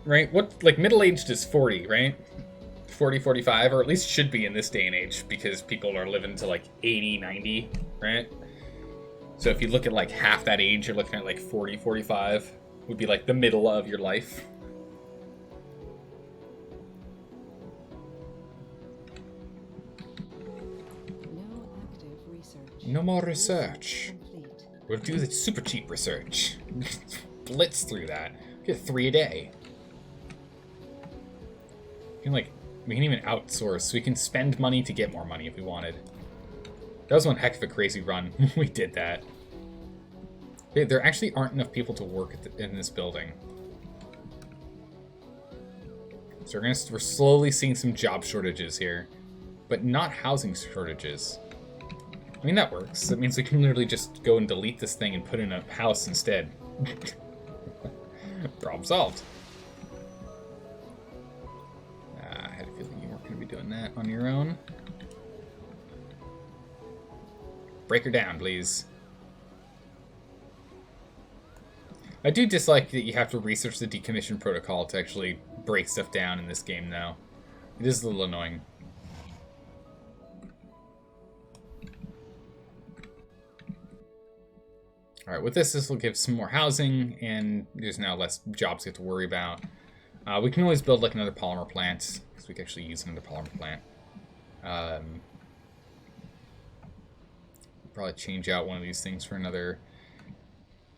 Right? What, like, middle-aged is 40, right? 40, 45, or at least should be in this day and age, because people are living to like 80, 90, right? So if you look at like half that age, you're looking at like 40, 45 would be like the middle of your life. No active research. No more research. Complete. We'll do the super cheap research. Blitz through that. Get 3 a day. We can even outsource. We can spend money to get more money if we wanted. That was one heck of a crazy run. We did that. Okay, there actually aren't enough people to work in this building. So we're slowly seeing some job shortages here, but not housing shortages. I mean, that works. That means we can literally just go and delete this thing and put in a house instead. Problem solved. I had a feeling you weren't going to be doing that on your own. Break her down, please. I do dislike that you have to research the decommission protocol to actually break stuff down in this game, though. It is a little annoying. Alright, with this will give some more housing, and there's now less jobs to have to worry about. We can always build like another polymer plant, because we can actually use another polymer plant. Probably change out one of these things for another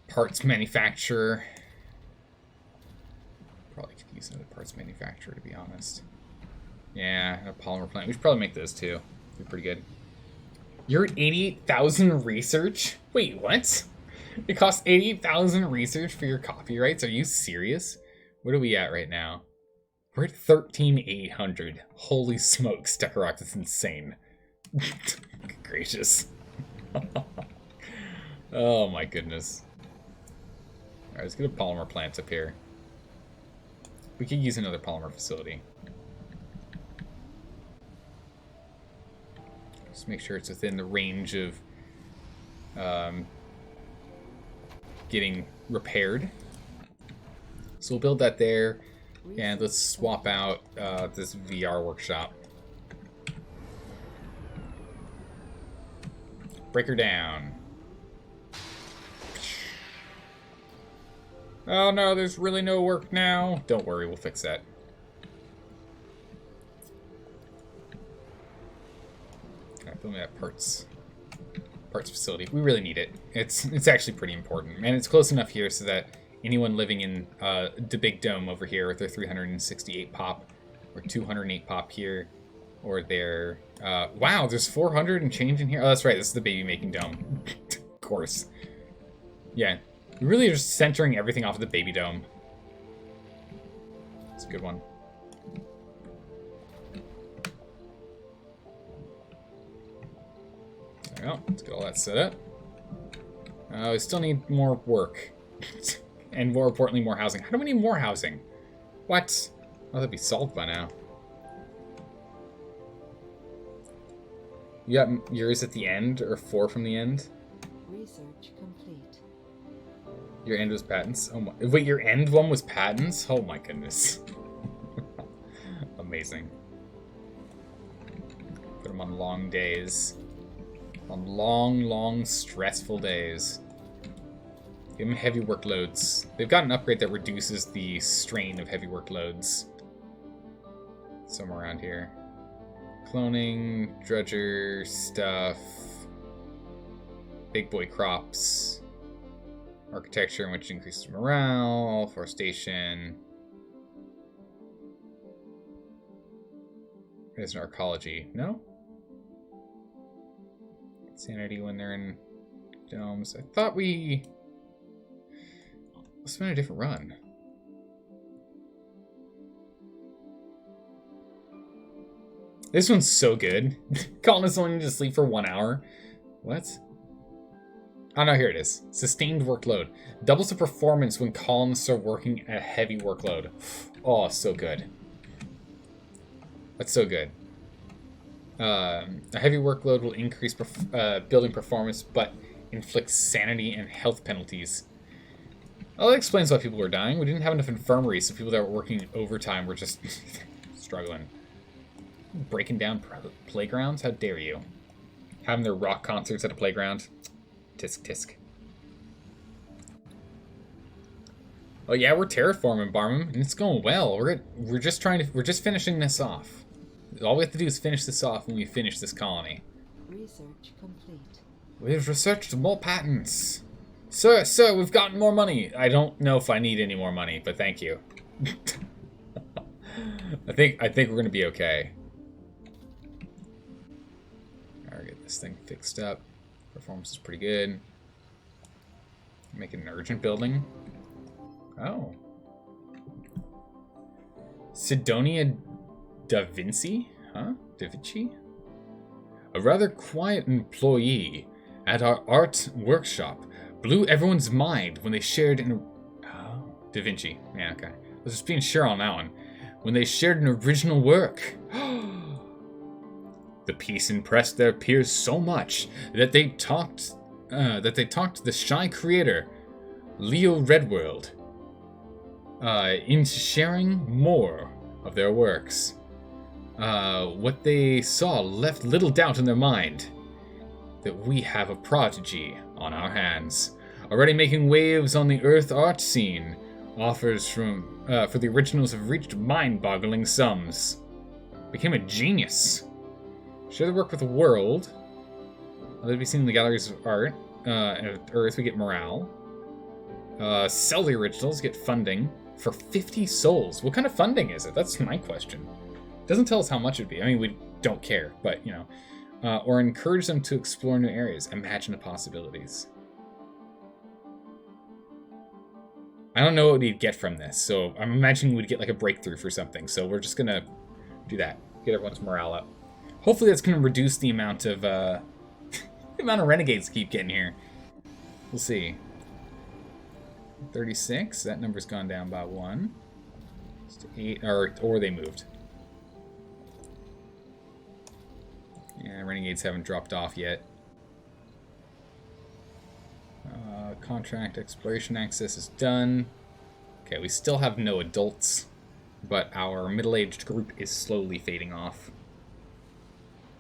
parts manufacturer. Probably could use another parts manufacturer, to be honest. Yeah, a polymer plant. We should probably make those too. Be pretty good. You're at 88,000 research? Wait, what? It costs 88,000 research for your copyrights? Are you serious? What are we at right now? We're at 13,800. Holy smokes, Dekorok, that's insane. Gracious. Oh my goodness. Alright, let's get a polymer plant up here. We could use another polymer facility. Just make sure it's within the range of getting repaired. So we'll build that there. And let's Research swap out this VR workshop. Break her down. Oh no, there's really no work now. Don't worry, we'll fix that. Okay, build me that parts facility. We really need it. It's actually pretty important. And it's close enough here so that anyone living in the big dome over here with their 368 pop or 208 pop here, or their wow, there's 400 and change in here. Oh, that's right, this is the baby making dome. Of course. Yeah, we really are just centering everything off of the baby dome. It's a good one. There we go. Let's get all that set up. We still need more work. And more importantly, more housing. How do we need more housing? What? Oh, that'd be solved by now. You got yours at the end, or 4 from the end? Research complete. Your end was patents? Oh my... Wait, your end one was patents? Oh my goodness. Amazing. Put them on long days. On long, long, stressful days. Give them heavy workloads. They've got an upgrade that reduces the strain of heavy workloads. Somewhere around here. Cloning, drudger, stuff. Big boy crops. Architecture, which increases morale. Forestation. There's an arcology. No? Sanity when they're in domes. I thought we... Let's find a different run. This one's so good. Colonists only need to sleep for 1 hour. What? Oh no, here it is. Sustained workload. Doubles the performance when colonists are working a heavy workload. Oh, so good. That's so good. A heavy workload will increase building performance, but inflicts sanity and health penalties. Well, that explains why people were dying. We didn't have enough infirmaries, so people that were working overtime were just struggling. Breaking down playgrounds? How dare you? Having their rock concerts at a playground? Tisk tisk. Oh yeah, we're terraforming Barnum, and it's going well. We're just finishing this off. All we have to do is finish this off when we finish this colony. Research complete. We've researched more patents. Sir, we've gotten more money. I don't know if I need any more money, but thank you. I think we're gonna be okay. Alright, get this thing fixed up. Performance is pretty good. Make it an urgent building. Oh. Sidonia Da Vinci? Huh? Da Vinci? A rather quiet employee at our art workshop blew everyone's mind when they shared an... Oh, Da Vinci. Yeah, okay. Let's just being sure on that one. When they shared an original work. The piece impressed their peers so much that they talked the shy creator, Leo Redworld, into sharing more of their works. What they saw left little doubt in their mind that we have a prodigy on our hands, already making waves on the Earth art scene. Offers for the originals have reached mind-boggling sums. Became a genius. Share the work with the world. They'll be seen in the galleries of art. At Earth, we get morale. Sell the originals, get funding for 50 souls. What kind of funding is it? That's my question. Doesn't tell us how much it'd be. I mean, we don't care, but you know. Or encourage them to explore new areas. Imagine the possibilities. I don't know what we'd get from this, so I'm imagining we'd get like a breakthrough for something. So we're just gonna do that. Get everyone's morale up. Hopefully that's gonna reduce the amount of the amount of renegades keep getting here. We'll see. 36. That number's gone down by 1. It's to 8, or they moved. Yeah, renegades haven't dropped off yet. Contract exploration access is done. Okay, we still have no adults, but our middle-aged group is slowly fading off.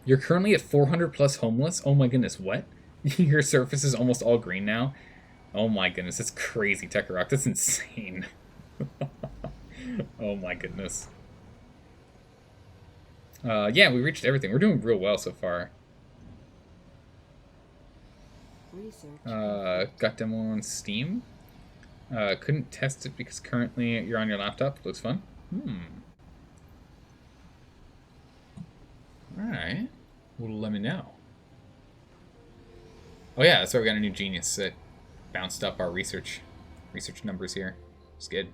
You're currently at 400 plus homeless? Oh my goodness, what? Your surface is almost all green now? Oh my goodness, that's crazy, Tekarok. That's insane. Oh my goodness. Yeah, we reached everything. We're doing real well so far. Got demo on Steam. Couldn't test it because currently you're on your laptop. Looks fun. Alright. Well, let me know. Oh yeah, that's why we got a new genius that bounced up our research numbers here. It's good.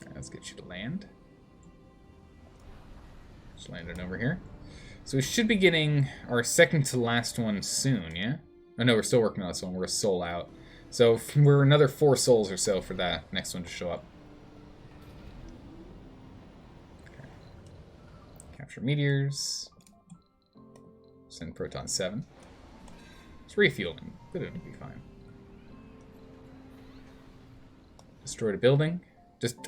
Alright, let's get you to land. Just landed over here. So we should be getting our second to last one soon, yeah? Oh no, we're still working on this one. We're a soul out. So we're another 4 souls or so for that next one to show up. Okay. Capture meteors. Send proton 7. It's refueling, but it'll be fine. Destroyed a building.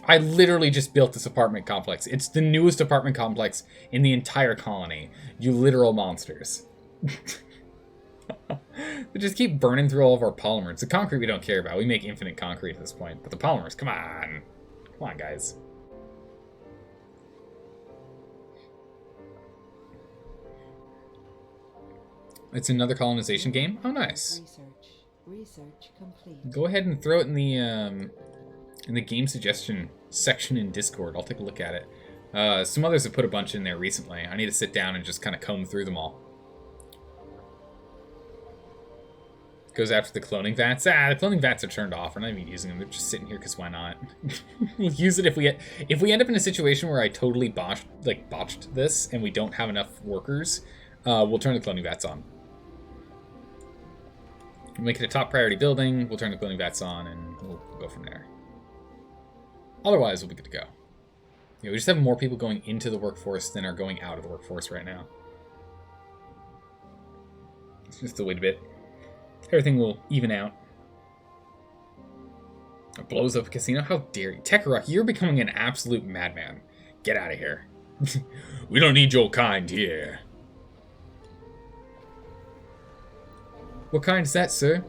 I literally just built this apartment complex. It's the newest apartment complex in the entire colony. You literal monsters. They just keep burning through all of our polymers. The concrete we don't care about. We make infinite concrete at this point. But the polymers, come on. Come on, guys. It's another colonization game? Oh, nice. Research complete. Go ahead and throw it in the game suggestion section in Discord. I'll take a look at it. Some others have put a bunch in there recently. I need to sit down and just kind of comb through them all. Goes after the cloning vats. The cloning vats are turned off. We're not even using them. They're just sitting here because why not? We'll use it if we end up in a situation where I totally botched this and we don't have enough workers. We'll turn the cloning vats on. We'll make it a top priority building. We'll turn the cloning vats on and we'll go from there. Otherwise, we'll be good to go. Yeah, we just have more people going into the workforce than are going out of the workforce right now. It's just a wait a bit. Everything will even out. It blows up a casino? How dare you? Tekarok, you're becoming an absolute madman. Get out of here. We don't need your kind here. What kind is that, sir?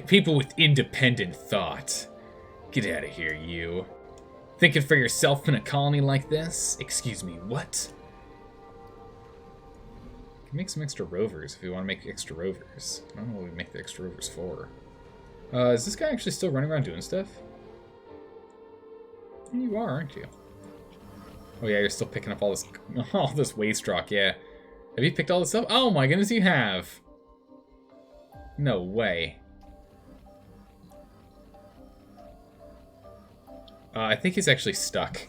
People with independent thought. Get out of here, you. Thinking for yourself in a colony like this? Excuse me, what? We can make some extra rovers if we want to make extra rovers. I don't know what we make the extra rovers for. Is this guy actually still running around doing stuff? You are, aren't you? Oh yeah, you're still picking up all this waste rock, yeah. Have you picked all this up? Oh my goodness, you have! No way. I think he's actually stuck.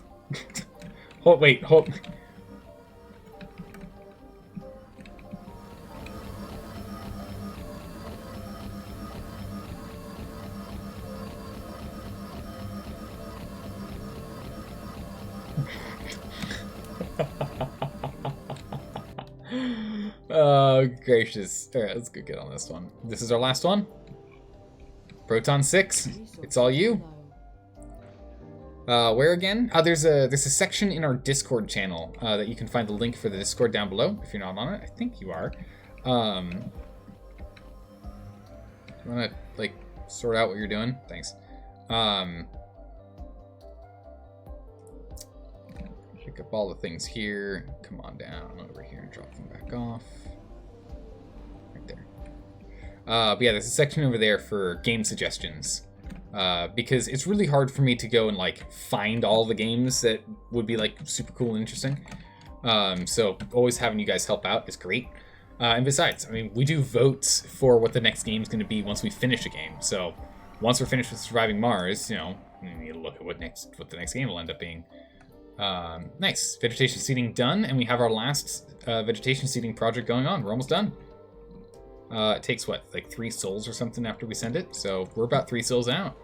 Wait, hold. Oh, gracious. Alright, let's go get on this one. This is our last one. Proton 6. It's all you. Where again? There's a section in our Discord channel that you can find the link for the Discord down below if you're not on it. I think you are. You wanna like sort out what you're doing? Thanks. Pick up all the things here. Come on down over here and drop them back off. Right there. But yeah, there's a section over there for game suggestions. Because it's really hard for me to go and like find all the games that would be like super cool and interesting. So always having you guys help out is great. And besides, I mean, we do votes for what the next game is going to be once we finish a game. So once we're finished with Surviving Mars, you know, we need to look at what the next game will end up being. Nice. Vegetation seeding done, and we have our last vegetation seeding project going on. We're almost done. It takes, what, like 3 souls or something after we send it? So we're about 3 souls out.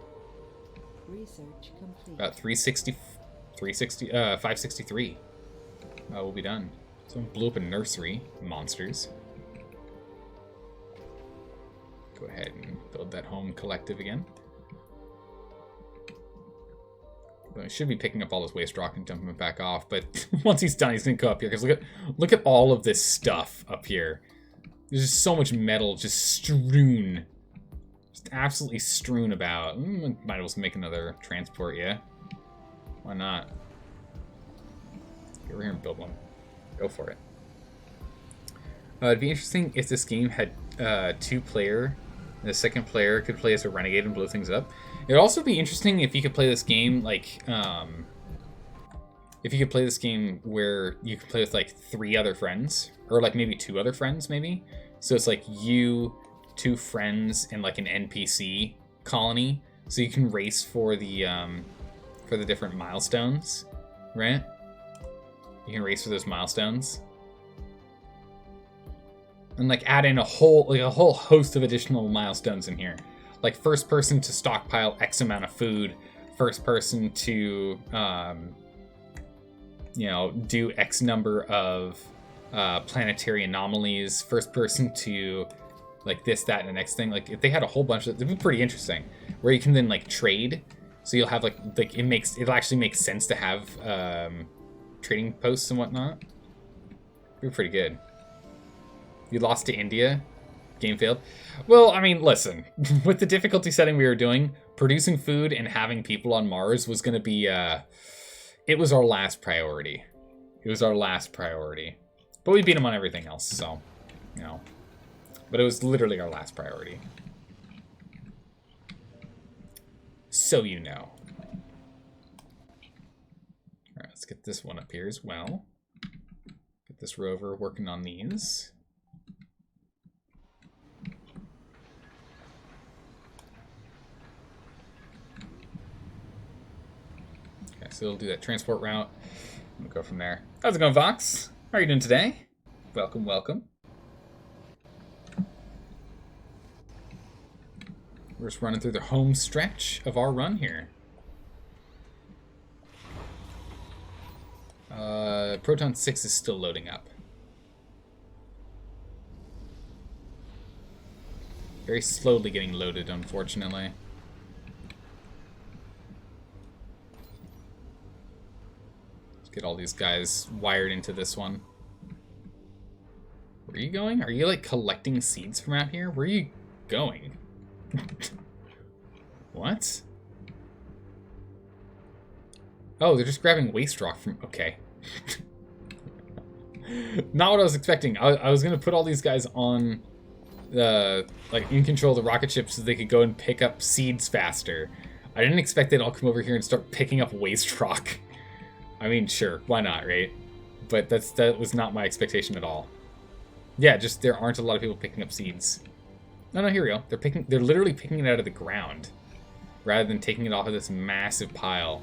Research complete. About 563. We'll be done. Someone blew up a nursery. Monsters. Go ahead and build that home collective again. I should be picking up all this waste rock and dumping it back off, but once he's done, he's gonna go up here, because look at all of this stuff up here. There's just so much metal just strewn. Just absolutely strewn about. Might as well make another transport, yeah? Why not? Get over here and build one. Go for it. It'd be interesting if this game had 2-player. The second player could play as a renegade and blow things up. It'd also be interesting if you could play this game like, if you could play this game where you could play with like 3 other friends, or like maybe 2 other friends, maybe. So it's like you, 2 friends, and like an NPC colony. So you can race for the different milestones, right? You can race for those milestones. And like add in a whole host of additional milestones in here. Like first person to stockpile X amount of food, first person to you know, do X number of planetary anomalies, first person to like this, that, and the next thing. Like if they had a whole bunch of, it'd be pretty interesting. Where you can then like trade. So you'll have like it'll actually make sense to have trading posts and whatnot. It'd be pretty good. You lost to India. Game failed. Well, I mean, listen. With the difficulty setting we were doing, producing food and having people on Mars was going to be... it was our last priority. It was our last priority. But we beat them on everything else, so... You know. But it was literally our last priority. So you know. Alright, let's get this one up here as well. Get this rover working on these. So it'll do that transport route. We'll go from there. How's it going, Vox? How are you doing today? Welcome, welcome. We're just running through the home stretch of our run here. Proton 6 is still loading up. Very slowly getting loaded, unfortunately. Get all these guys wired into this one. Where are you going? Are you like collecting seeds from out here? Where are you going? What? Oh, they're just grabbing waste rock from... Okay. Not what I was expecting. I was gonna put all these guys on the... like, in control of the rocket ship so they could go and pick up seeds faster. I didn't expect they'd all come over here and start picking up waste rock. I mean, sure, why not, right? But that was not my expectation at all. Yeah, just there aren't a lot of people picking up seeds. No, here we go. They're literally picking it out of the ground, rather than taking it off of this massive pile.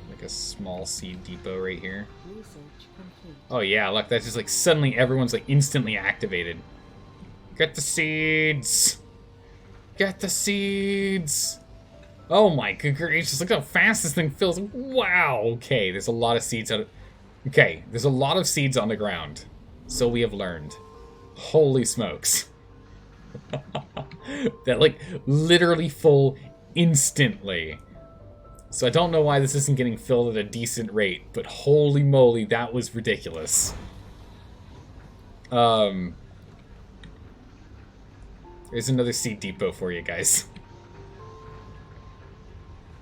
Like a small seed depot right here. Research complete. Oh yeah, look, that's just like suddenly everyone's like instantly activated. Get the seeds! Get the seeds! Oh my good gracious, look how fast this thing fills. Wow, okay, there's a lot of seeds out of... Okay, there's a lot of seeds on the ground. So we have learned. Holy smokes. That like literally full instantly. So I don't know why this isn't getting filled at a decent rate, but holy moly, that was ridiculous. There's another seed depot for you guys.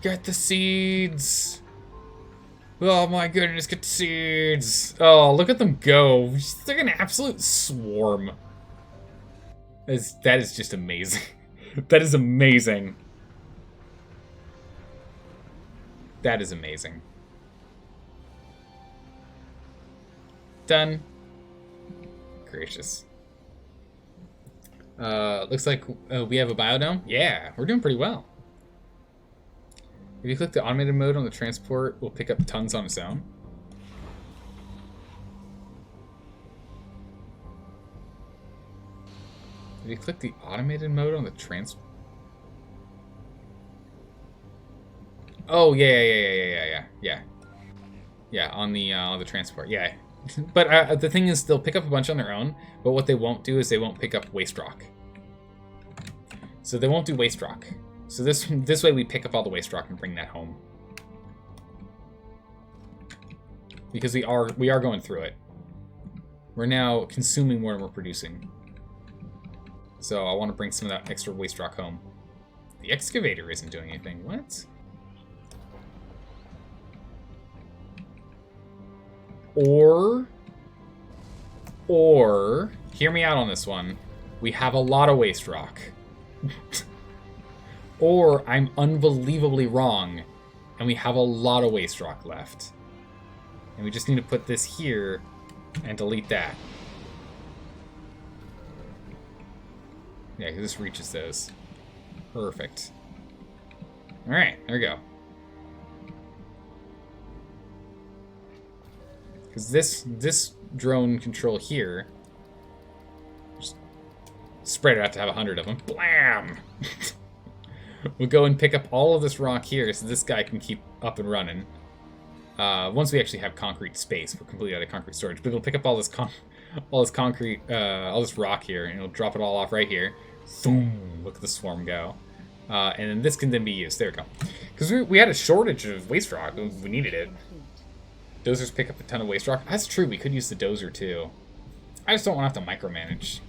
Get the seeds! Oh my goodness, get the seeds! Oh, look at them go. They're an absolute swarm. That is just amazing. That is amazing. That is amazing. Done. Gracious. Looks like we have a biodome. Yeah, we're doing pretty well. If you click the automated mode on the transport, we'll pick up tons on its own. If you click the automated mode on the Oh, yeah, on the transport, yeah. But the thing is, they'll pick up a bunch on their own, but what they won't do is they won't pick up waste rock. So they won't do waste rock. So this way we pick up all the waste rock and bring that home. Because we are going through it. We're now consuming more than we're producing. So I want to bring some of that extra waste rock home. The excavator isn't doing anything. What? Or, hear me out on this one. We have a lot of waste rock. Or I'm unbelievably wrong, and we have a lot of waste rock left. And we just need to put this here and delete that. Yeah, because this reaches those. Perfect. Alright, there we go. Because this drone control here, just spread it out to have 100 of them. Blam! We'll go and pick up all of this rock here so this guy can keep up and running. Once we actually have concrete space, we're completely out of concrete storage. But it'll pick up all this concrete, all this rock here, and it'll drop it all off right here. Boom! Look at the swarm go. And then this can then be used. There we go. Because we had a shortage of waste rock. We needed it. Dozers pick up a ton of waste rock. That's true. We could use the dozer too. I just don't want to have to micromanage.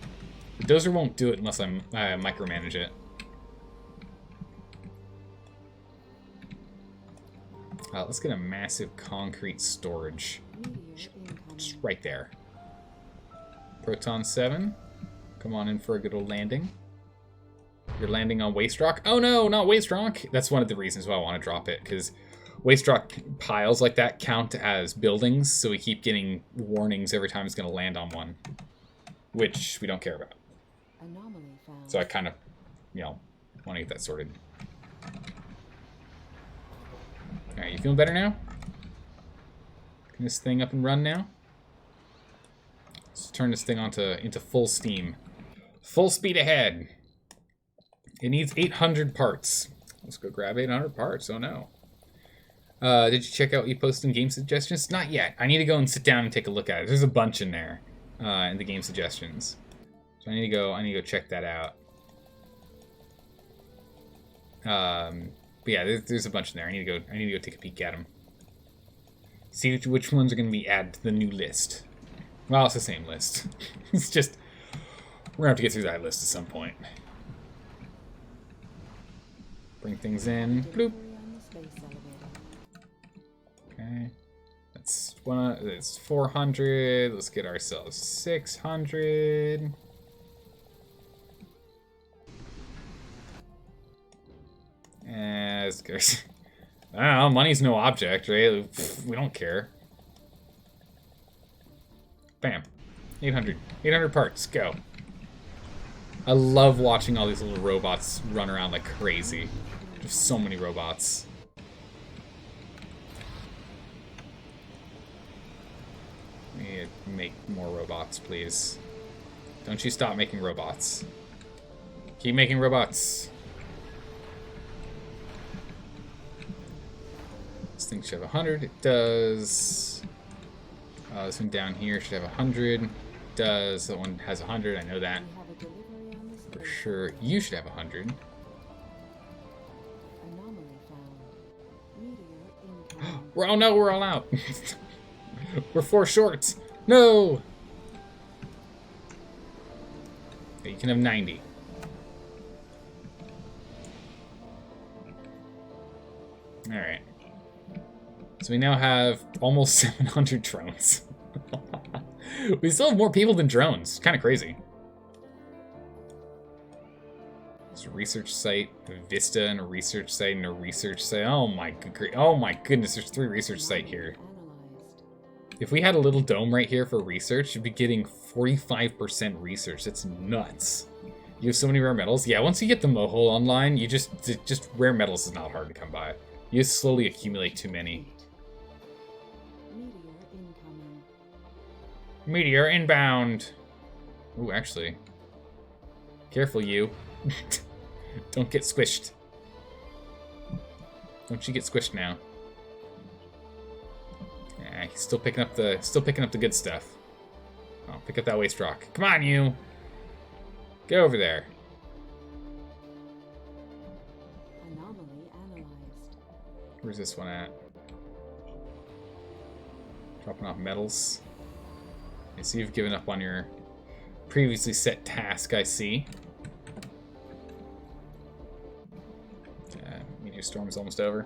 The dozer won't do it unless I micromanage it. Let's get a massive concrete storage. Just right there. Proton 7. Come on in for a good old landing. You're landing on waste rock. Oh no, not waste rock. That's one of the reasons why I want to drop it, because waste rock piles like that count as buildings, so we keep getting warnings every time it's going to land on one, which we don't care about. So I kind of, want to get that sorted. Alright, you feeling better now? Can this thing up and run now? Let's turn this thing into full steam. Full speed ahead. It needs 800 parts. Let's go grab 800 parts. Oh no. Did you check out what you posted in game suggestions? Not yet. I need to go and sit down and take a look at it. There's a bunch in there, in the game suggestions. So I need to go check that out. But yeah, there's a bunch in there. I need to go take a peek at them. See which ones are going to be added to the new list. Well, it's the same list. It's just, we're going to have to get through that list at some point. Bring things in. Bloop. Okay. That's 400. Let's get ourselves 600. As goes. I don't know, money's no object, right? We don't care. Bam. 800. 800 parts. Go. I love watching all these little robots run around like crazy. There's so many robots. We need to make more robots, please. Don't you stop making robots. Keep making robots. This thing should have 100. It does. This one down here should have 100. It does. That one has 100. I know that. For sure. You should have 100. Oh no, we're all out. We're 4 short. No! Okay, you can have 90. Alright. So we now have almost 700 drones. We still have more people than drones. Kind of crazy. There's a research site, a Vista, and a research site, and a research site. Oh my goodness, there's 3 research sites here. If we had a little dome right here for research, you'd be getting 45% research. That's nuts. You have so many rare metals. Yeah, once you get the Mohole online, you just rare metals is not hard to come by. You just slowly accumulate too many. Meteor inbound. Ooh, actually. Careful, you. Don't get squished. Don't you get squished now. Yeah, he's still picking up the good stuff. Oh, pick up that waste rock. Come on, you. Get over there. Where's this one at? Dropping off metals. Okay, so you've given up on your previously set task, I see. Meteor storm is almost over.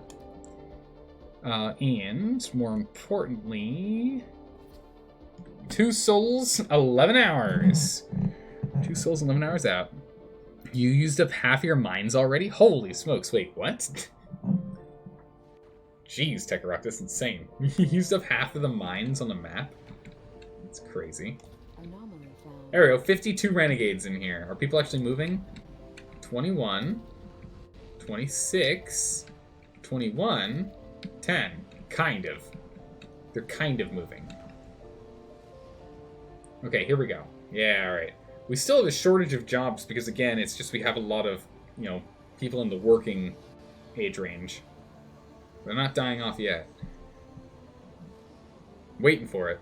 And, more importantly... 2 souls, 11 hours. 2 souls, 11 hours out. You used up half your mines already? Holy smokes, wait, what? Jeez, Tekarok, that's insane. You used up half of the mines on the map? That's crazy. There we go, 52 renegades in here. Are people actually moving? 21, 26, 21, 10. Kind of. They're kind of moving. Okay, here we go. Yeah, alright. We still have a shortage of jobs because, again, it's just we have a lot of, you know, people in the working age range. They're not dying off yet. Waiting for it.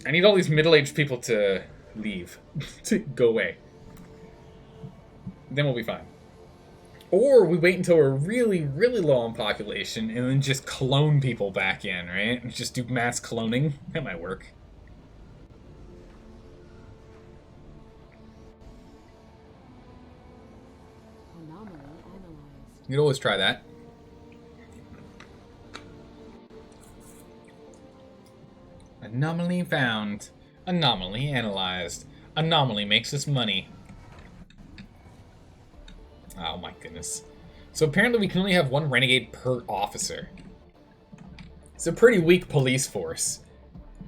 I need all these middle-aged people to leave. To go away. Then we'll be fine. Or we wait until we're really, really low on population and then just clone people back in, right? Just do mass cloning. That might work. You could always try that. Anomaly found. Anomaly analyzed. Anomaly makes us money. Oh my goodness. So apparently we can only have 1 renegade per officer. It's a pretty weak police force.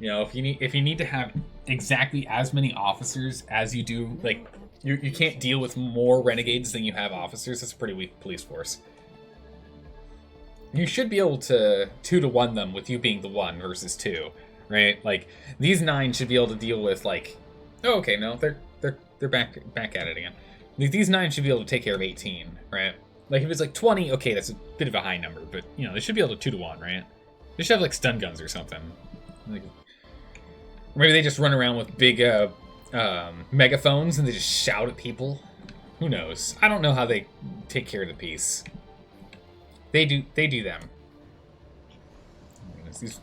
You know, if you need to have exactly as many officers as you do, like, you can't deal with more renegades than you have officers. That's a pretty weak police force. You should be able to 2-to-1 them with you being the 1 versus 2, right? Like, these 9 should be able to deal with, like, oh, okay, no, they're back at it again. These 9 should be able to take care of 18, right? Like, if it's like 20, okay, that's a bit of a high number, but, you know, they should be able to 2-to-1, right? They should have, like, stun guns or something. Like, or maybe they just run around with big, megaphones and they just shout at people. Who knows? I don't know how they take care of the peace. They do them.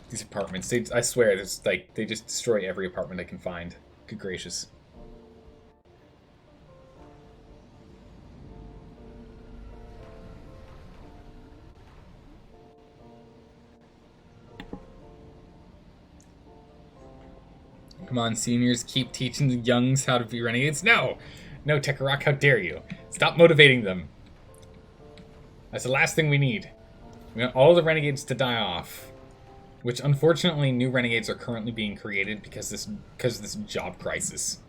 These apartments, I swear, there's like they just destroy every apartment they can find. Good gracious. Come on, seniors, keep teaching the youngs how to be renegades. No! No, Tekarok, how dare you? Stop motivating them. That's the last thing we need. We want all the renegades to die off. Which, unfortunately, new renegades are currently being created because of this job crisis.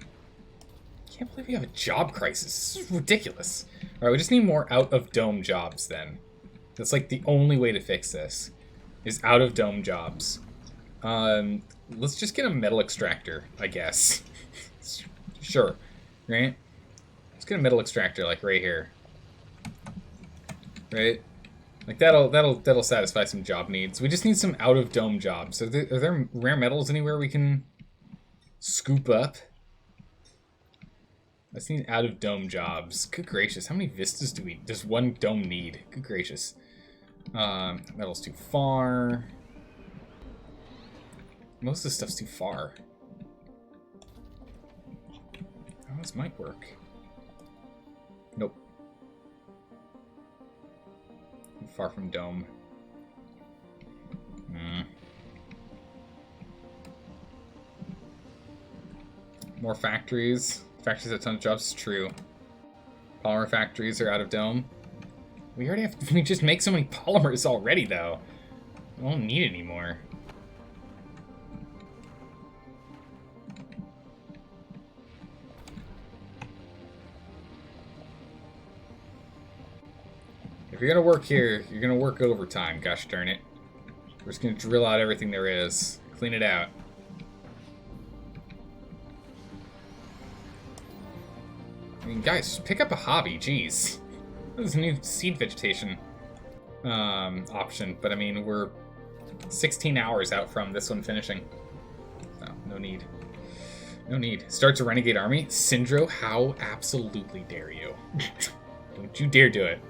I can't believe we have a job crisis. This is ridiculous. Alright, we just need more out-of-dome jobs, then. That's, like, the only way to fix this. Is out-of-dome jobs. Let's just get a metal extractor, I guess. Sure. Right? Let's get a metal extractor, like, right here. Right? Like, that'll satisfy some job needs. We just need some out-of-dome jobs. Are there rare metals anywhere we can scoop up? I just need out-of-dome jobs. Good gracious, how many vistas does one dome need? Good gracious. Metal's too far. Most of this stuff's too far. Oh, this might work. Nope. Too far from dome. More factories. Factories have a ton of jobs. True. Polymer factories are out of dome. We already have. We just make so many polymers already, though. We won't need any more. If you're gonna work here, you're gonna work overtime, gosh darn it. We're just gonna drill out everything there is. Clean it out. I mean, guys, pick up a hobby, jeez. There's a new seed vegetation option, but I mean, we're 16 hours out from this one finishing. So, no need. No need. Starts a renegade army? Syndro, how absolutely dare you? Don't you dare do it.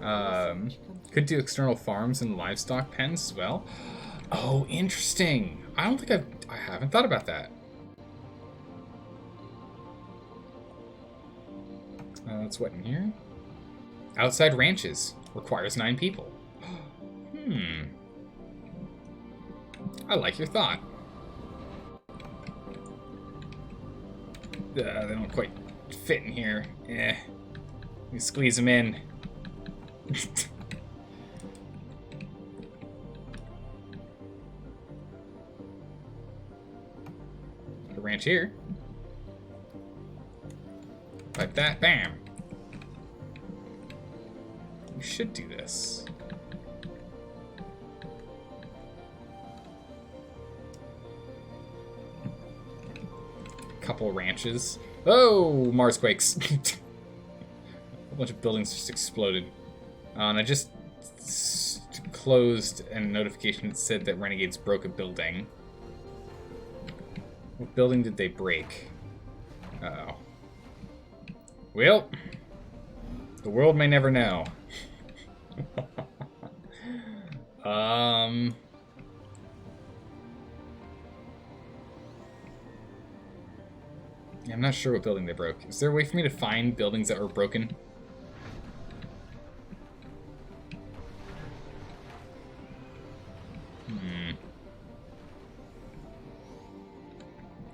Could do external farms and livestock pens as well. Oh, interesting. I don't think I haven't thought about that. That's what in here? Outside ranches. Requires 9 people. I like your thought. They don't quite fit in here. Eh. You squeeze them in. Put a ranch here. Like that. Bam. We should do this. Couple ranches. Oh, Marsquakes. A bunch of buildings just exploded. And I just closed a notification that said that Renegades broke a building. What building did they break? Uh-oh. Well, the world may never know. Yeah, I'm not sure what building they broke. Is there a way for me to find buildings that were broken?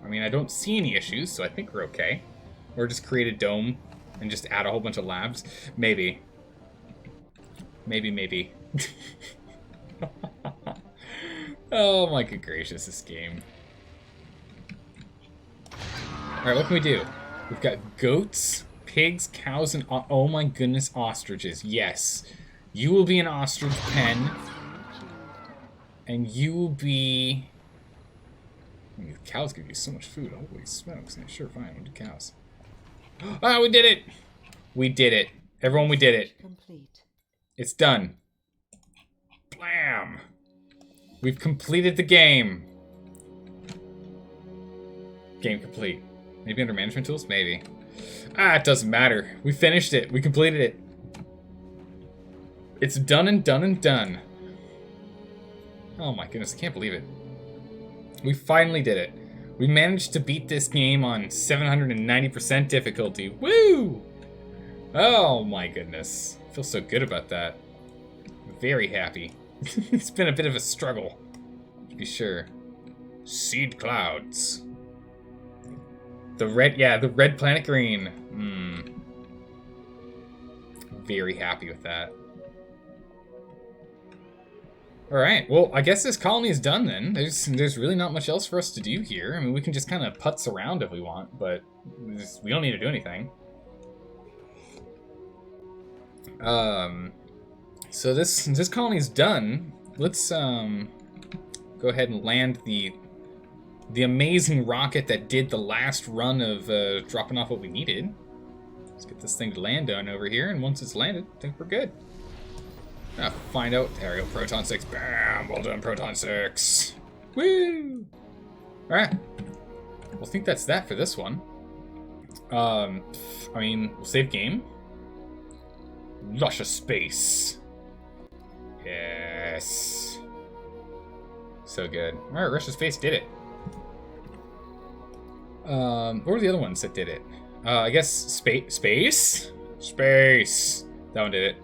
I mean, I don't see any issues, so I think we're okay. Or just create a dome and just add a whole bunch of labs. Maybe. Maybe. Oh my good gracious, this game. Alright, what can we do? We've got goats, pigs, cows, and oh my goodness, ostriches. Yes. You will be an ostrich pen. And you will be... I mean, cows give you so much food. Holy smokes. Yeah, sure, fine. We'll do cows. Oh, we did it! We did it. Everyone, we did it. Complete. It's done. Blam! We've completed the game. Game complete. Maybe under management tools? Maybe. Ah, it doesn't matter. We finished it. We completed it. It's done and done and done. Oh my goodness, I can't believe it. We finally did it. We managed to beat this game on 790% difficulty. Woo! Oh my goodness. I feel so good about that. Very happy. It's been a bit of a struggle, to be sure. Seed clouds. The red planet green. Very happy with that. Alright, well, I guess this colony is done then. There's really not much else for us to do here. I mean, we can just kind of putz around if we want, but we don't need to do anything. So this colony is done. Let's go ahead and land the amazing rocket that did the last run of dropping off what we needed. Let's get this thing to land on over here, and once it's landed, I think we're good. Find out. There we go. Proton 6. Bam! Well done, Proton 6. Woo! Alright. Well, I think that's that for this one. I mean, we'll save game. Russia space. Yes. So good. Alright, Russia space did it. What were the other ones that did it? I guess Space? Space! That one did it.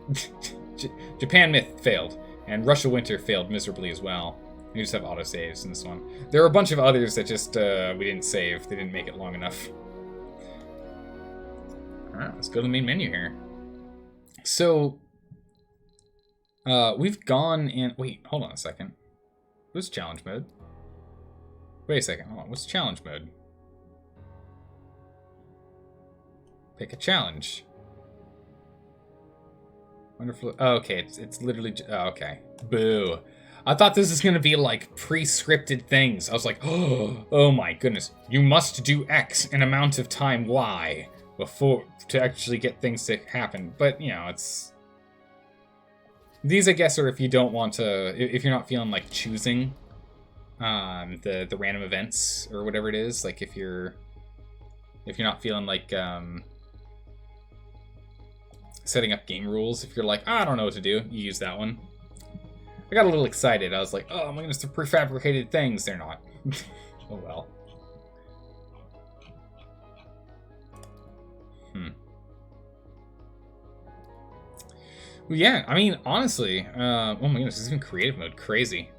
Japan Myth failed, and Russia Winter failed miserably as well. We just have autosaves in this one. There are a bunch of others that just, we didn't save. They didn't make it long enough. Alright, let's go to the main menu here. So, we've gone and... Wait, hold on a second. What's challenge mode? Wait a second, hold on. What's challenge mode? Pick a challenge. Wonderful. Oh, okay, it's literally... Oh, okay. Boo. I thought this was going to be, like, pre-scripted things. I was like, oh my goodness. You must do X an amount of time Y before... to actually get things to happen. But, you know, it's... These, I guess, are if you don't want to... If you're not feeling like choosing the random events or whatever it is. Like, if you're not feeling like... setting up game rules. If you're like, I don't know what to do, you use that one. I got a little excited. I was like, oh, I'm going to prefabricated things. They're not. Oh, well. Well, yeah, I mean, honestly, oh my goodness, this is in creative mode. Crazy.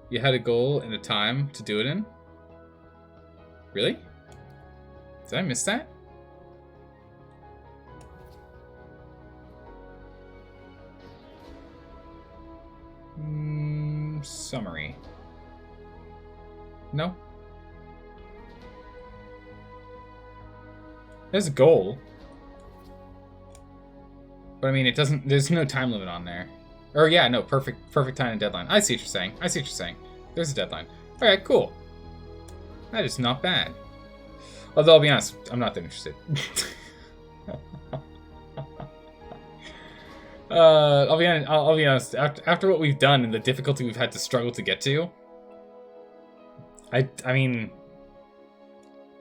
You had a goal and a time to do it in? Really? Did I miss that? Summary. No? There's a goal. But I mean, it doesn't, there's no time limit on there. Or yeah, no, perfect time and deadline. I see what you're saying. I see what you're saying. There's a deadline. Alright, cool. That is not bad. Although, I'll be honest, I'm not that interested. I'll be honest. After what we've done and the difficulty we've had to struggle to get to, I mean,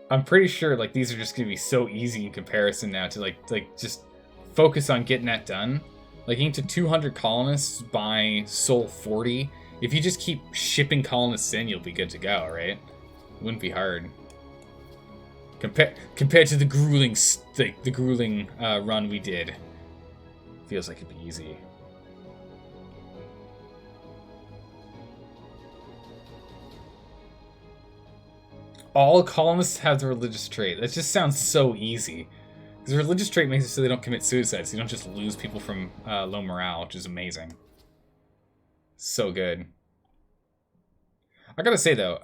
I'm pretty sure like these are just gonna be so easy in comparison now to like just focus on getting that done. Like getting to 200 colonists by Sol 40. If you just keep shipping colonists in, you'll be good to go, right? It wouldn't be hard. Compared to the grueling run we did. Feels like it'd be easy. All colonists have the religious trait. That just sounds so easy. Because the religious trait makes it so they don't commit suicide, so you don't just lose people from low morale, which is amazing. So good. I gotta say though,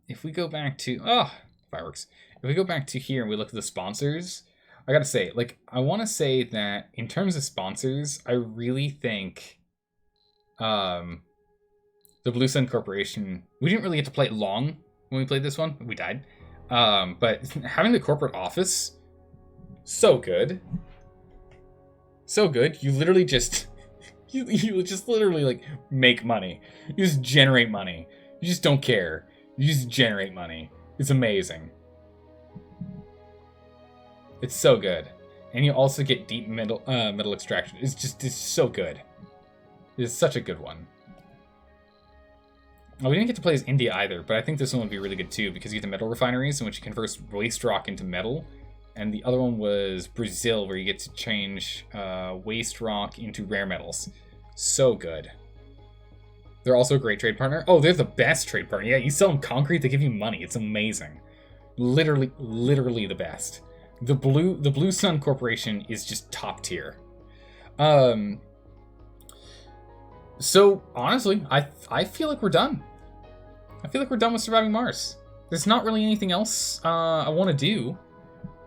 if we go back to fireworks. If we go back to here and we look at the sponsors, I gotta say, like, I want to say that in terms of sponsors, I really think the Blue Sun Corporation, we didn't really get to play it long when we played this one. We died. But having the corporate office, so good. So good. You literally just, you just literally, like, make money. You just generate money. You just don't care. You just generate money. It's amazing. It's so good. And you also get deep metal extraction. It's so good. It's such a good one. Oh, we didn't get to play as India either, but I think this one would be really good too, because you get the metal refineries in which you convert waste rock into metal. And the other one was Brazil, where you get to change waste rock into rare metals. So good. They're also a great trade partner. Oh, they're the best trade partner. Yeah, you sell them concrete, they give you money. It's amazing. Literally the best. The Blue Sun Corporation is just top tier. So honestly, I feel like we're done. I feel like we're done with Surviving Mars. There's not really anything else I want to do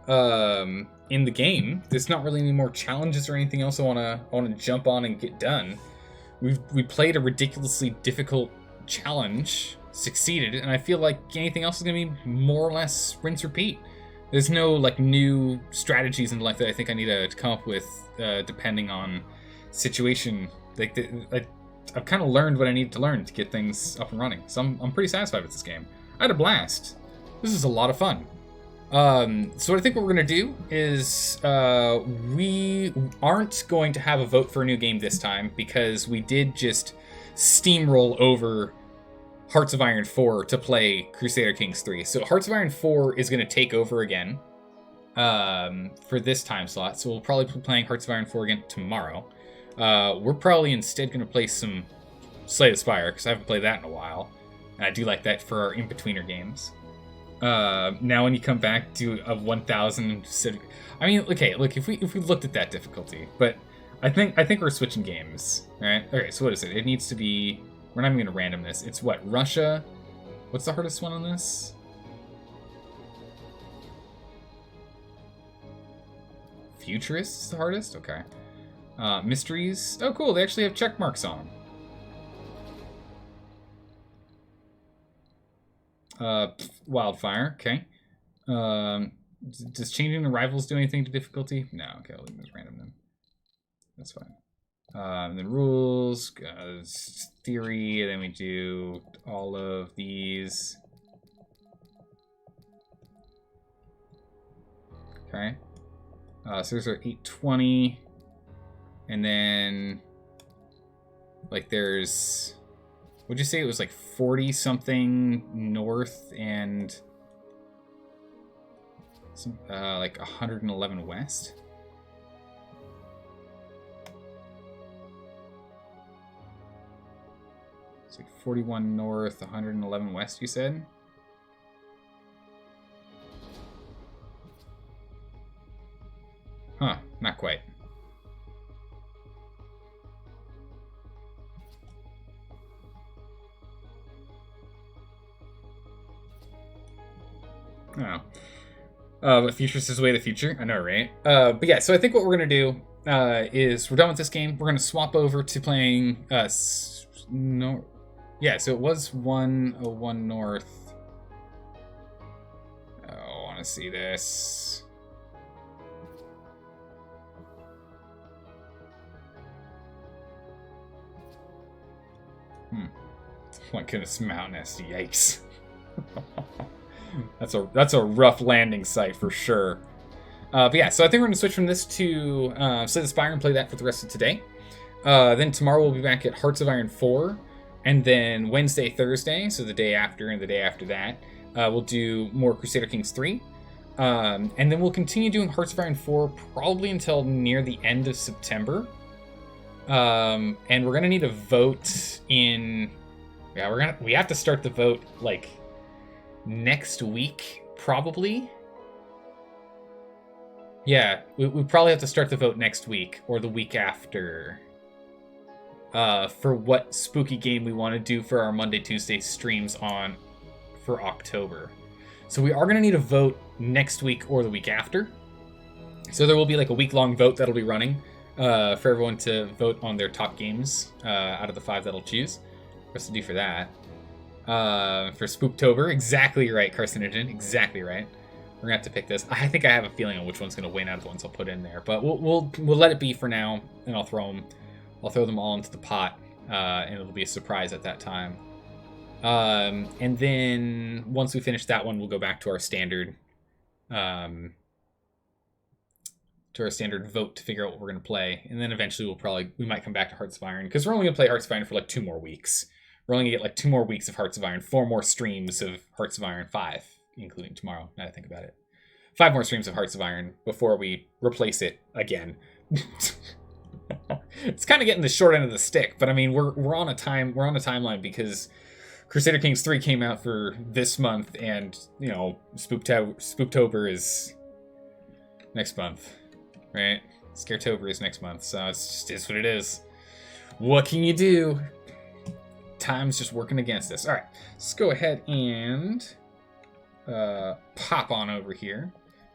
in the game. There's not really any more challenges or anything else I want to jump on and get done. We played a ridiculously difficult challenge, succeeded, and I feel like anything else is gonna be more or less rinse repeat. There's no like new strategies in life that I think I need to come up with depending on situation. Like I've kind of learned what I needed to learn to get things up and running. So I'm pretty satisfied with this game. I had a blast. This is a lot of fun. So I think what we're gonna do is we aren't going to have a vote for a new game this time because we did just steamroll over Hearts of Iron 4 to play Crusader Kings 3. So Hearts of Iron 4 is going to take over again for this time slot. So we'll probably be playing Hearts of Iron 4 again tomorrow. We're probably instead going to play some Slay the Spire, because I haven't played that in a while. And I do like that for our in-betweener games. Now when you come back to a 1,000... I mean, okay, look, if we looked at that difficulty, but I think we're switching games, right? Okay, so what is it? It needs to be... We're not even going to random this. It's what? Russia? What's the hardest one on this? Futurists is the hardest? Okay. Mysteries. Oh, cool. They actually have check marks on them. Wildfire. Okay. Does changing the rivals do anything to difficulty? No. Okay, I'll leave them as random then. That's fine. And then rules, theory, and then we do all of these. Okay. So there's our 820. And then, like, there's... Would you say it was like 40 something north and some, like 111 west? It's like 41 north, 111 west, you said? Huh, not quite. Oh. But future's is the way of the future. I know, right? But yeah, so I think what we're going to do is we're done with this game. We're going to swap over to playing... no. Yeah, so it was 101 north. Oh, I want to see this. Oh my goodness, Mountainous. Yikes. That's a rough landing site for sure. But yeah, so I think we're going to switch from this to Slay the Spire and play that for the rest of today. Then tomorrow we'll be back at Hearts of Iron 4. And then Wednesday, Thursday, so the day after and the day after that, we'll do more Crusader Kings 3. And then we'll continue doing Hearts of Iron 4 probably until near the end of September. And we're going to need a vote in... Yeah, we have to start the vote, like... next week, probably. Yeah, we probably have to start the vote next week or the week after for what spooky game we want to do for our Monday, Tuesday streams for October. So we are going to need a vote next week or the week after. So there will be like a week-long vote that'll be running for everyone to vote on their top games out of the 5 that'll choose. What's to do for that? For Spooktober, exactly right, Carcinogen, exactly right. We're gonna have to pick this. I think I have a feeling on which one's gonna win out of the ones I'll put in there, but we'll let it be for now, and I'll throw them all into the pot, and it'll be a surprise at that time. And then once we finish that one, we'll go back to our standard, vote to figure out what we're gonna play, and then eventually we might come back to Hearts of Iron because we're only gonna play Hearts of Iron for like 2 more weeks. We're only going to get like 2 more weeks of Hearts of Iron, 4 more streams of Hearts of Iron, 5, including tomorrow, now that I think about it. 5 more streams of Hearts of Iron before we replace it again. It's kind of getting the short end of the stick, but I mean, we're on a timeline because Crusader Kings 3 came out for this month, and, you know, Spooktober is next month, right? Scaretober is next month, so it's just what it is. What can you do? Time's just working against us. All right, let's go ahead and pop on over here.